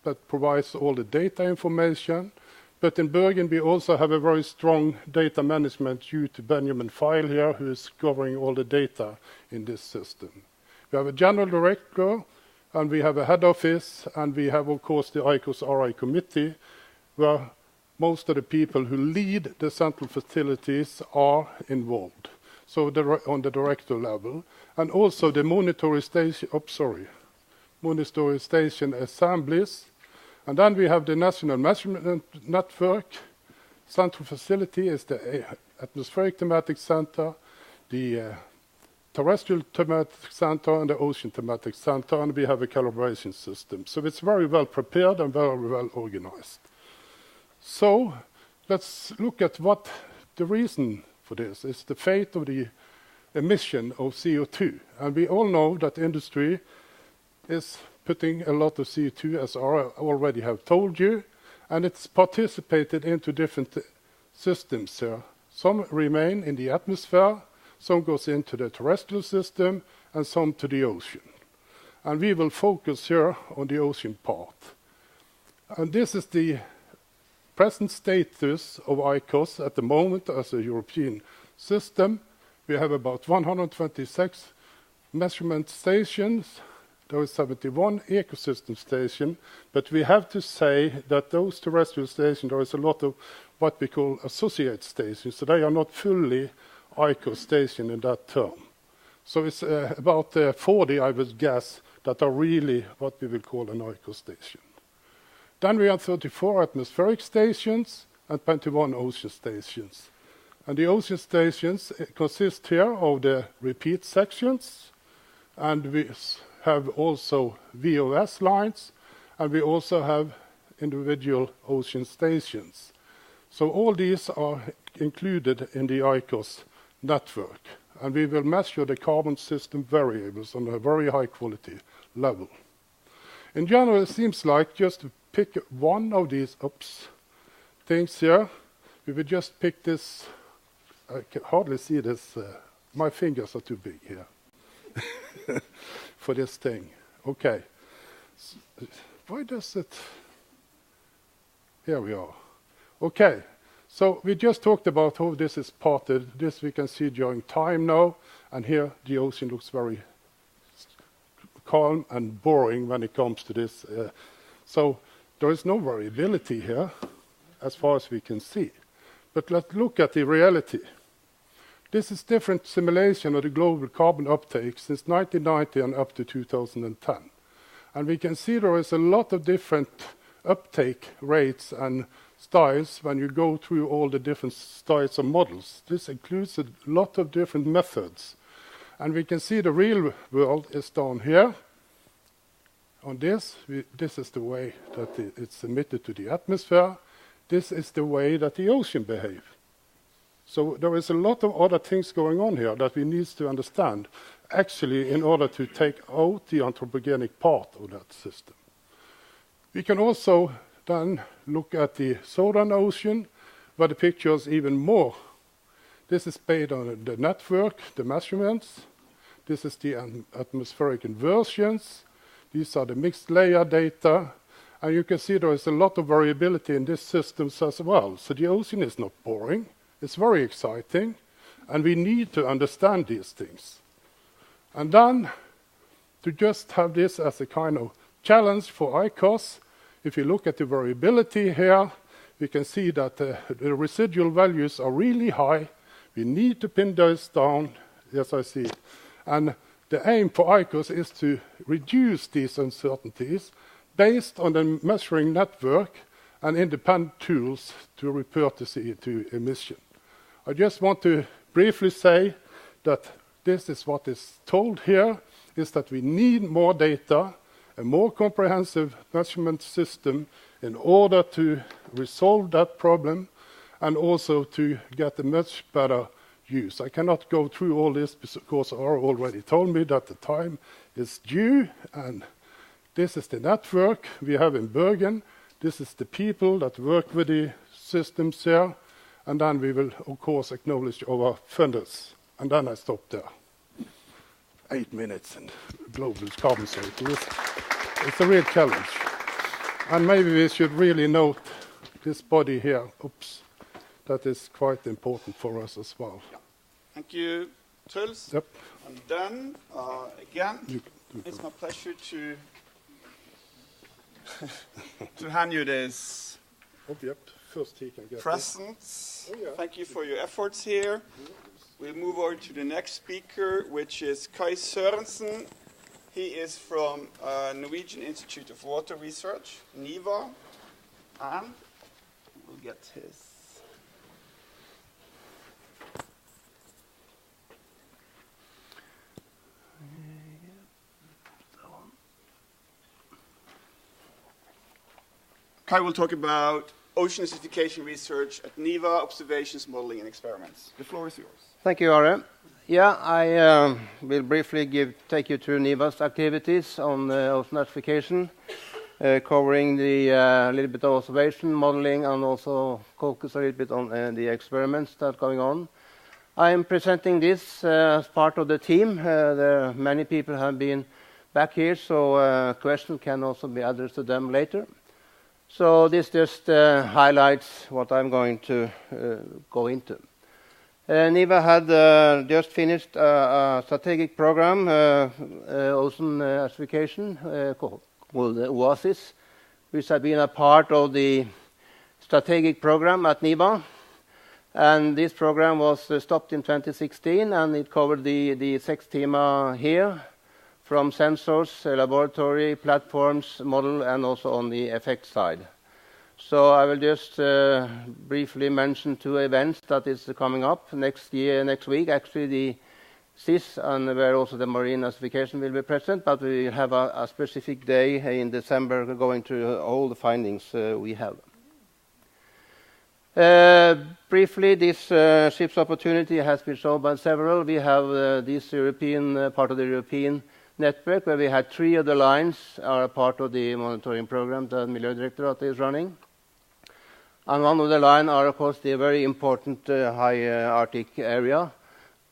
that provides all the data information. But in Bergen, we also have a very strong data management due to Benjamin Feil here, who is covering all the data in this system. We have a general director, and we have a head office, and we have, of course, the ICOS RI committee, where most of the people who lead the central facilities are involved. So on the director level, and also the monitoring station assemblies. And then we have the National Measurement Network. Central facility is the Atmospheric Thematic Center, the Terrestrial Thematic Center, and the Ocean Thematic Center, and we have a calibration system. So it's very well prepared and very well organized. So let's look at what the reason for this is. The fate of the emission of CO2. And we all know that industry is putting a lot of CO2, as I already have told you, and it's participated into different systems here. Some remain in the atmosphere, some goes into the terrestrial system, and some to the ocean. And we will focus here on the ocean part. And this is the present status of ICOS at the moment as a European system. We have about 126 measurement stations. There is 71 ecosystem stations, but we have to say that those terrestrial stations, there is a lot of what we call associate stations, so they are not fully ICOS station in that term. So it's about 40, I would guess, that are really what we will call an ICOS station. Then we have 34 atmospheric stations and 21 ocean stations. And the ocean stations consist here of the repeat sections, and we have also VOS lines, and we also have individual ocean stations. So all these are included in the ICOS network, and we will measure the carbon system variables on a very high quality level. In general, it seems like just to pick one of these things here, we will just pick this. I can hardly see this. My fingers are too big here for this thing. Okay. Why does it? Here we are. Okay. So we just talked about how this is parted. This we can see during time now. And here the ocean looks very calm and boring when it comes to this. So there is no variability here as far as we can see. But let's look at the reality. This is different simulation of the global carbon uptake since 1990 and up to 2010. And we can see there is a lot of different uptake rates and styles when you go through all the different styles of models. This includes a lot of different methods. And we can see the real world is down here. On this, this is the way that it's emitted to the atmosphere. This is the way that the ocean behaves. So there is a lot of other things going on here that we need to understand, actually, in order to take out the anthropogenic part of that system. We can also then look at the Southern Ocean, where the picture is even more. This is based on the network, the measurements. This is the atmospheric inversions. These are the mixed layer data. And you can see there is a lot of variability in these systems as well. So the ocean is not boring. It's very exciting. And we need to understand these things. And then, to just have this as a kind of challenge for ICOS, if you look at the variability here, we can see that the residual values are really high. We need to pin those down, as I see. And the aim for ICOS is to reduce these uncertainties based on the measuring network and independent tools to report the CO2 emission. I just want to briefly say that this is what is told here, is that we need more data, a more comprehensive measurement system in order to resolve that problem and also to get a much better use. I cannot go through all this because Ara already told me that the time is due, and this is the network we have in Bergen. This is the people that work with the systems here, and then we will, of course, acknowledge our funders. And then I stop there. 8 minutes and global carbon cycle. It's a real challenge. And maybe we should really note this body here. Oops. That is quite important for us as well. Yeah. Thank you, Truls. Yep. And then, again, it's my pleasure to to hand you this First he can get present. Oh, yeah. Thank you for your efforts here. We'll move over to the next speaker, which is Kai Sørensen. He is from Norwegian Institute of Water Research, NIVA, and we'll get his. Kai will talk about ocean acidification research at NIVA, observations, modeling, and experiments. The floor is yours. Thank you, Are. Yeah, I will briefly take you through NIVA's activities on ocean acidification, covering the little bit of observation, modeling, and also focus a little bit on the experiments that are going on. I am presenting this as part of the team. There many people have been back here, so questions can also be addressed to them later. So this just highlights what I'm going to go into. NIVA had just finished a strategic program, ocean acidification, called OASIS, which had been a part of the strategic program at NIVA. And this program was stopped in 2016, and it covered the 6 thema here, from sensors, laboratory, platforms, model, and also on the effect side. So I will just briefly mention 2 events that is coming up next week. Actually, the SIS, and where also the marine acidification will be present, but we have a specific day in December going through all the findings we have. Briefly, this ship's opportunity has been shown by several. We have this European part of the European network, where we had 3 of the lines are a part of the monitoring program that Miljødirektoratet is running. And one of the line are, of course, the very important high Arctic area,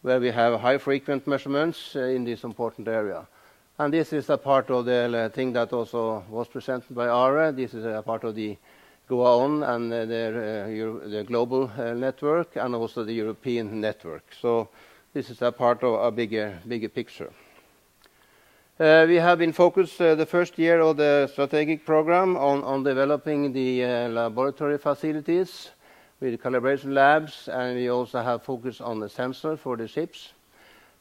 where we have high frequent measurements in this important area. And this is a part of the thing that also was presented by Are. This is a part of the GOA-ON and the global network, and also the European network. So this is a part of a bigger picture. We have been focused the first year of the strategic program on developing the laboratory facilities with calibration labs, and we also have focused on the sensor for the ships.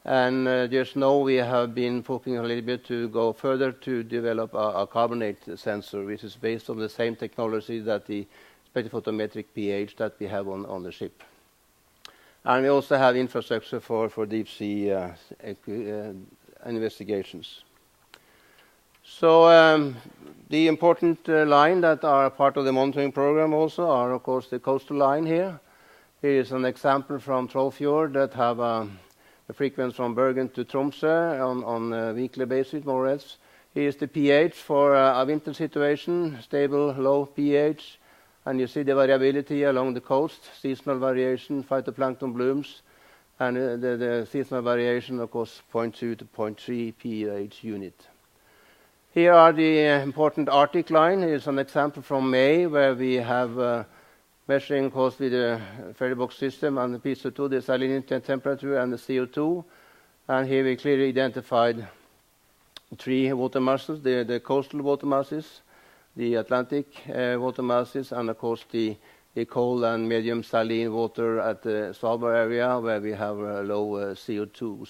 And just now we have been focusing a little bit to go further to develop a carbonate sensor, which is based on the same technology that the spectrophotometric pH that we have on the ship. And we also have infrastructure for deep sea investigations. So the important line that are part of the monitoring program also are, of course, the coastal line here. Here is an example from Trollfjord that have a frequency from Bergen to Tromsø on a weekly basis, more or less. Here is the pH for a winter situation, stable, low pH. And you see the variability along the coast, seasonal variation, phytoplankton blooms, and the seasonal variation, of course, 0.2 to 0.3 pH unit. Here are the important Arctic line. Here's an example from May where we have measuring, of course, with the ferry box system and the PCO2, the salinity temperature and the CO2. And here we clearly identified 3 water masses, the coastal water masses, the Atlantic water masses, and of course the cold and medium saline water at the Svalbard area where we have low CO2.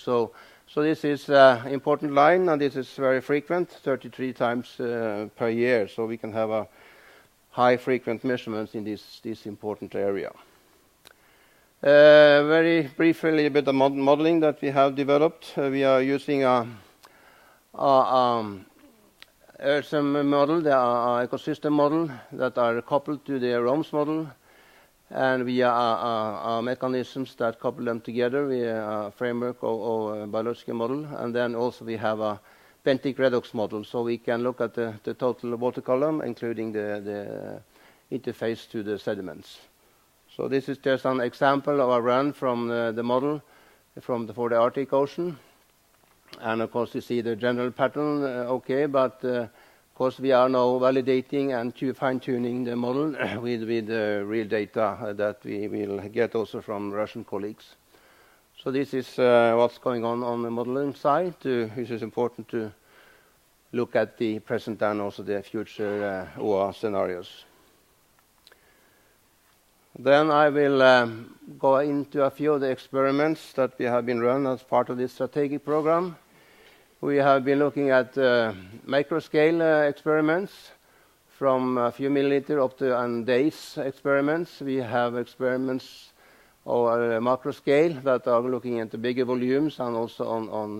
So this is an important line, and this is very frequent, 33 times per year. So we can have a high frequent measurements in this important area. Very briefly, a little bit of modeling that we have developed. We are using a ERSM model, the ecosystem model, that are coupled to the ROMS model, and we are mechanisms that couple them together. We are a framework of a biological model, and then also we have a benthic redox model, so we can look at the total water column, including the interface to the sediments. So this is just an example of a run from the model for the Arctic Ocean. And of course you see the general pattern, okay, but of course we are now validating and fine-tuning the model with real data that we will get also from Russian colleagues. So this is what's going on the modeling side, which is important to look at the present and also the future OA scenarios. Then I will go into a few of the experiments that we have been run as part of this strategic program. We have been looking at microscale experiments from a few milliliter up to days experiments. We have experiments or macro scale that are looking into bigger volumes and also on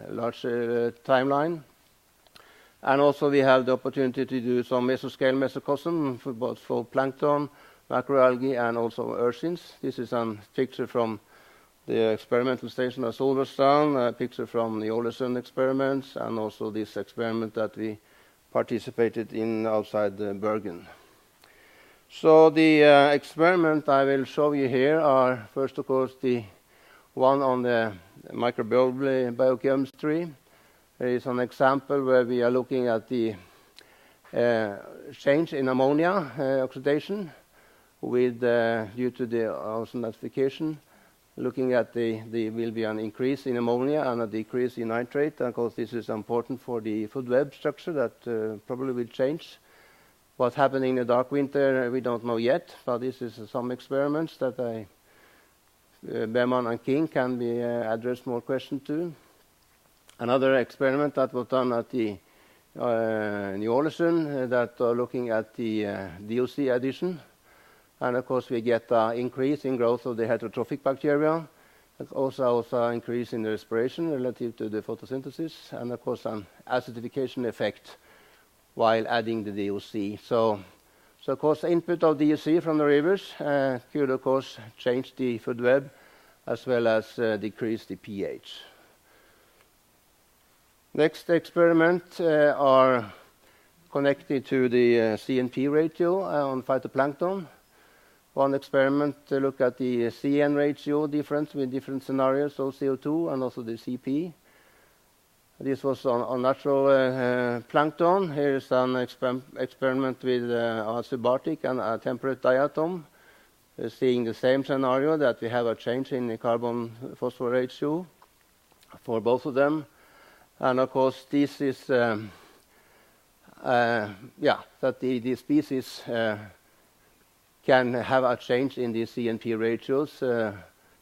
larger timeline. And also we have the opportunity to do some mesoscale mesocosm for both for plankton, macroalgae, and also urchins. This is a picture from the experimental station at Solrun, a picture from the Olsen experiments, and also this experiment that we participated in outside Bergen. So the experiment I will show you here are, first of course, the one on the microbial biochemistry. There is an example where we are looking at the change in ammonia oxidation with due to the ozonification. Looking at will be an increase in ammonia and a decrease in nitrate. Of course, this is important for the food web structure that probably will change. What's happening in the dark winter, we don't know yet, but this is some experiments that Behrman and King can be addressed more questions to. Another experiment that was done at the New Olsen that are looking at the DOC addition. And of course we get an increase in growth of the heterotrophic bacteria. Also an increase in the respiration relative to the photosynthesis, and of course an acidification effect while adding the DOC. So of course input of DOC from the rivers could of course change the food web as well as decrease the pH. Next experiment are connected to the Cnp ratio on phytoplankton. One experiment to look at the Cn ratio difference with different scenarios of CO2 and also the Cp. This was on natural plankton. Here is an experiment with a subarctic and a temperate diatom, seeing the same scenario, that we have a change in the carbon-phosphor ratio for both of them. And of course, this is that the species can have a change in the Cnp ratios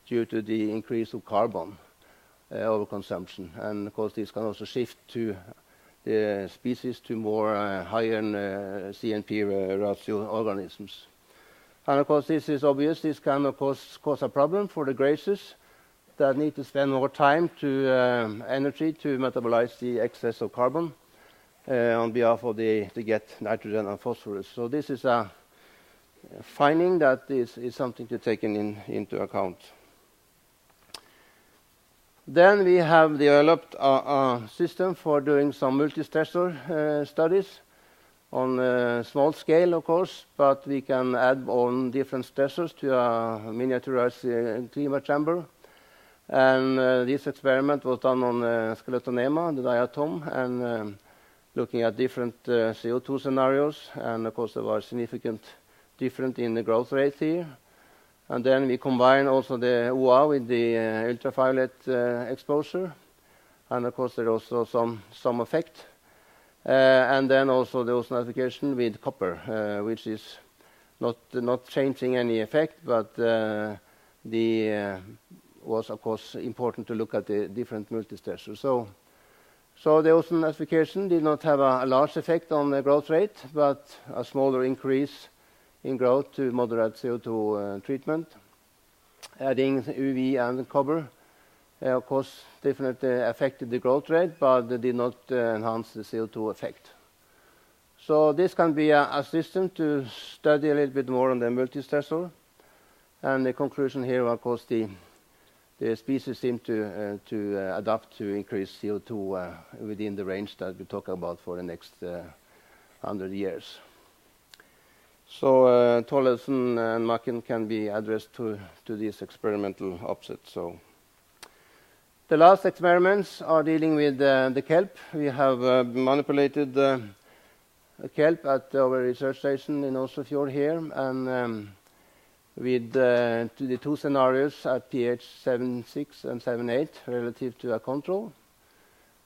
due to the increase of carbon overconsumption. And of course, this can also shift to the species to more higher Cnp ratio organisms. And of course, this is obvious. This can of course cause a problem for the grazers that need to spend more time to energy to metabolize the excess of carbon on behalf of to get nitrogen and phosphorus. So this is a finding that is something to take into account. Then we have developed a system for doing some multi-stressor studies on a small scale, of course, but we can add on different stressors to a miniaturized climate chamber. And this experiment was done on Skeletonema, the diatom, and looking at different CO2 scenarios. And of course, there was significant difference in the growth rate here. And then we combine also the OA with the ultraviolet exposure. And of course, there also some effect. And then also the ozonification with copper, which is not changing any effect, but was of course important to look at the different multistressors. So the ozonification did not have a large effect on the growth rate, but a smaller increase in growth to moderate CO2 treatment. Adding UV and copper, of course, definitely affected the growth rate, but they did not enhance the CO2 effect. So this can be a system to study a little bit more on the multistressor. And the conclusion here, of course, the species seem to adapt to increase CO2 within the range that we talk about for the next 100 years. So Tollefsen and Macken can be addressed to this experimental offset. So the last experiments are dealing with the kelp. We have manipulated the kelp at our research station in Oslofjord here, and with the two scenarios at pH 7.6 and 7.8 relative to a control.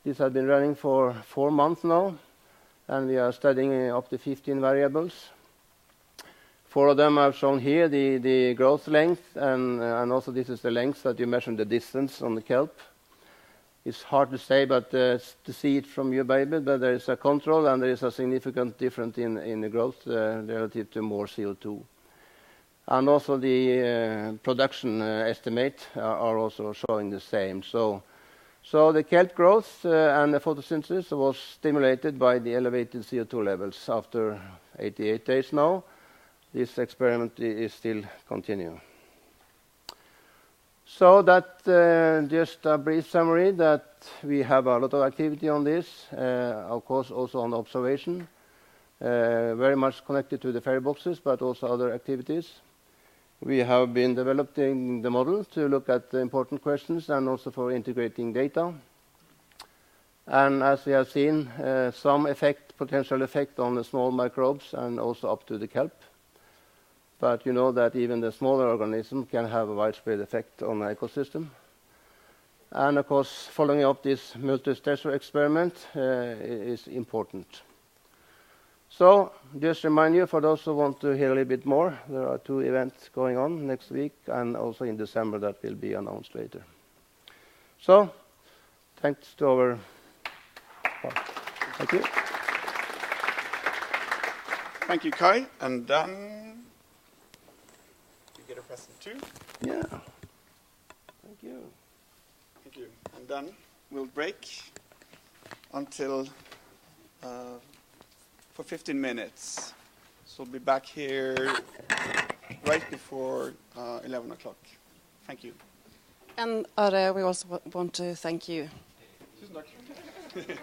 This has been running for 4 months now, and we are studying up to 15 variables. 4 of them I've shown here, the growth length, and also this is the length that you measure the distance on the kelp. It's hard to say, but to see it from your baby, but there is a control and there is a significant difference in the growth relative to more CO2. And also the production estimate are also showing the same. So the kelp growth and the photosynthesis was stimulated by the elevated CO2 levels after 88 days now. This experiment is still continuing. So that just a brief summary that we have a lot of activity on this, of course also on observation, very much connected to the ferry boxes, but also other activities. We have been developing the model to look at the important questions and also for integrating data. And as we have seen, some potential effect on the small microbes and also up to the kelp. But you know that even the smaller organism can have a widespread effect on the ecosystem. And of course, following up this multi-stressor experiment is important. So, just remind you, for those who want to hear a little bit more, there are 2 events going on next week and also in December that will be announced later. So, thanks to our... Thank you. Thank you, Kai. And then you get a present too. Yeah. Thank you. Thank you. And then we'll break until for 15 minutes. So we'll be back here right before 11 o'clock. Thank you. And Are, we also want to thank you. Tusen takk.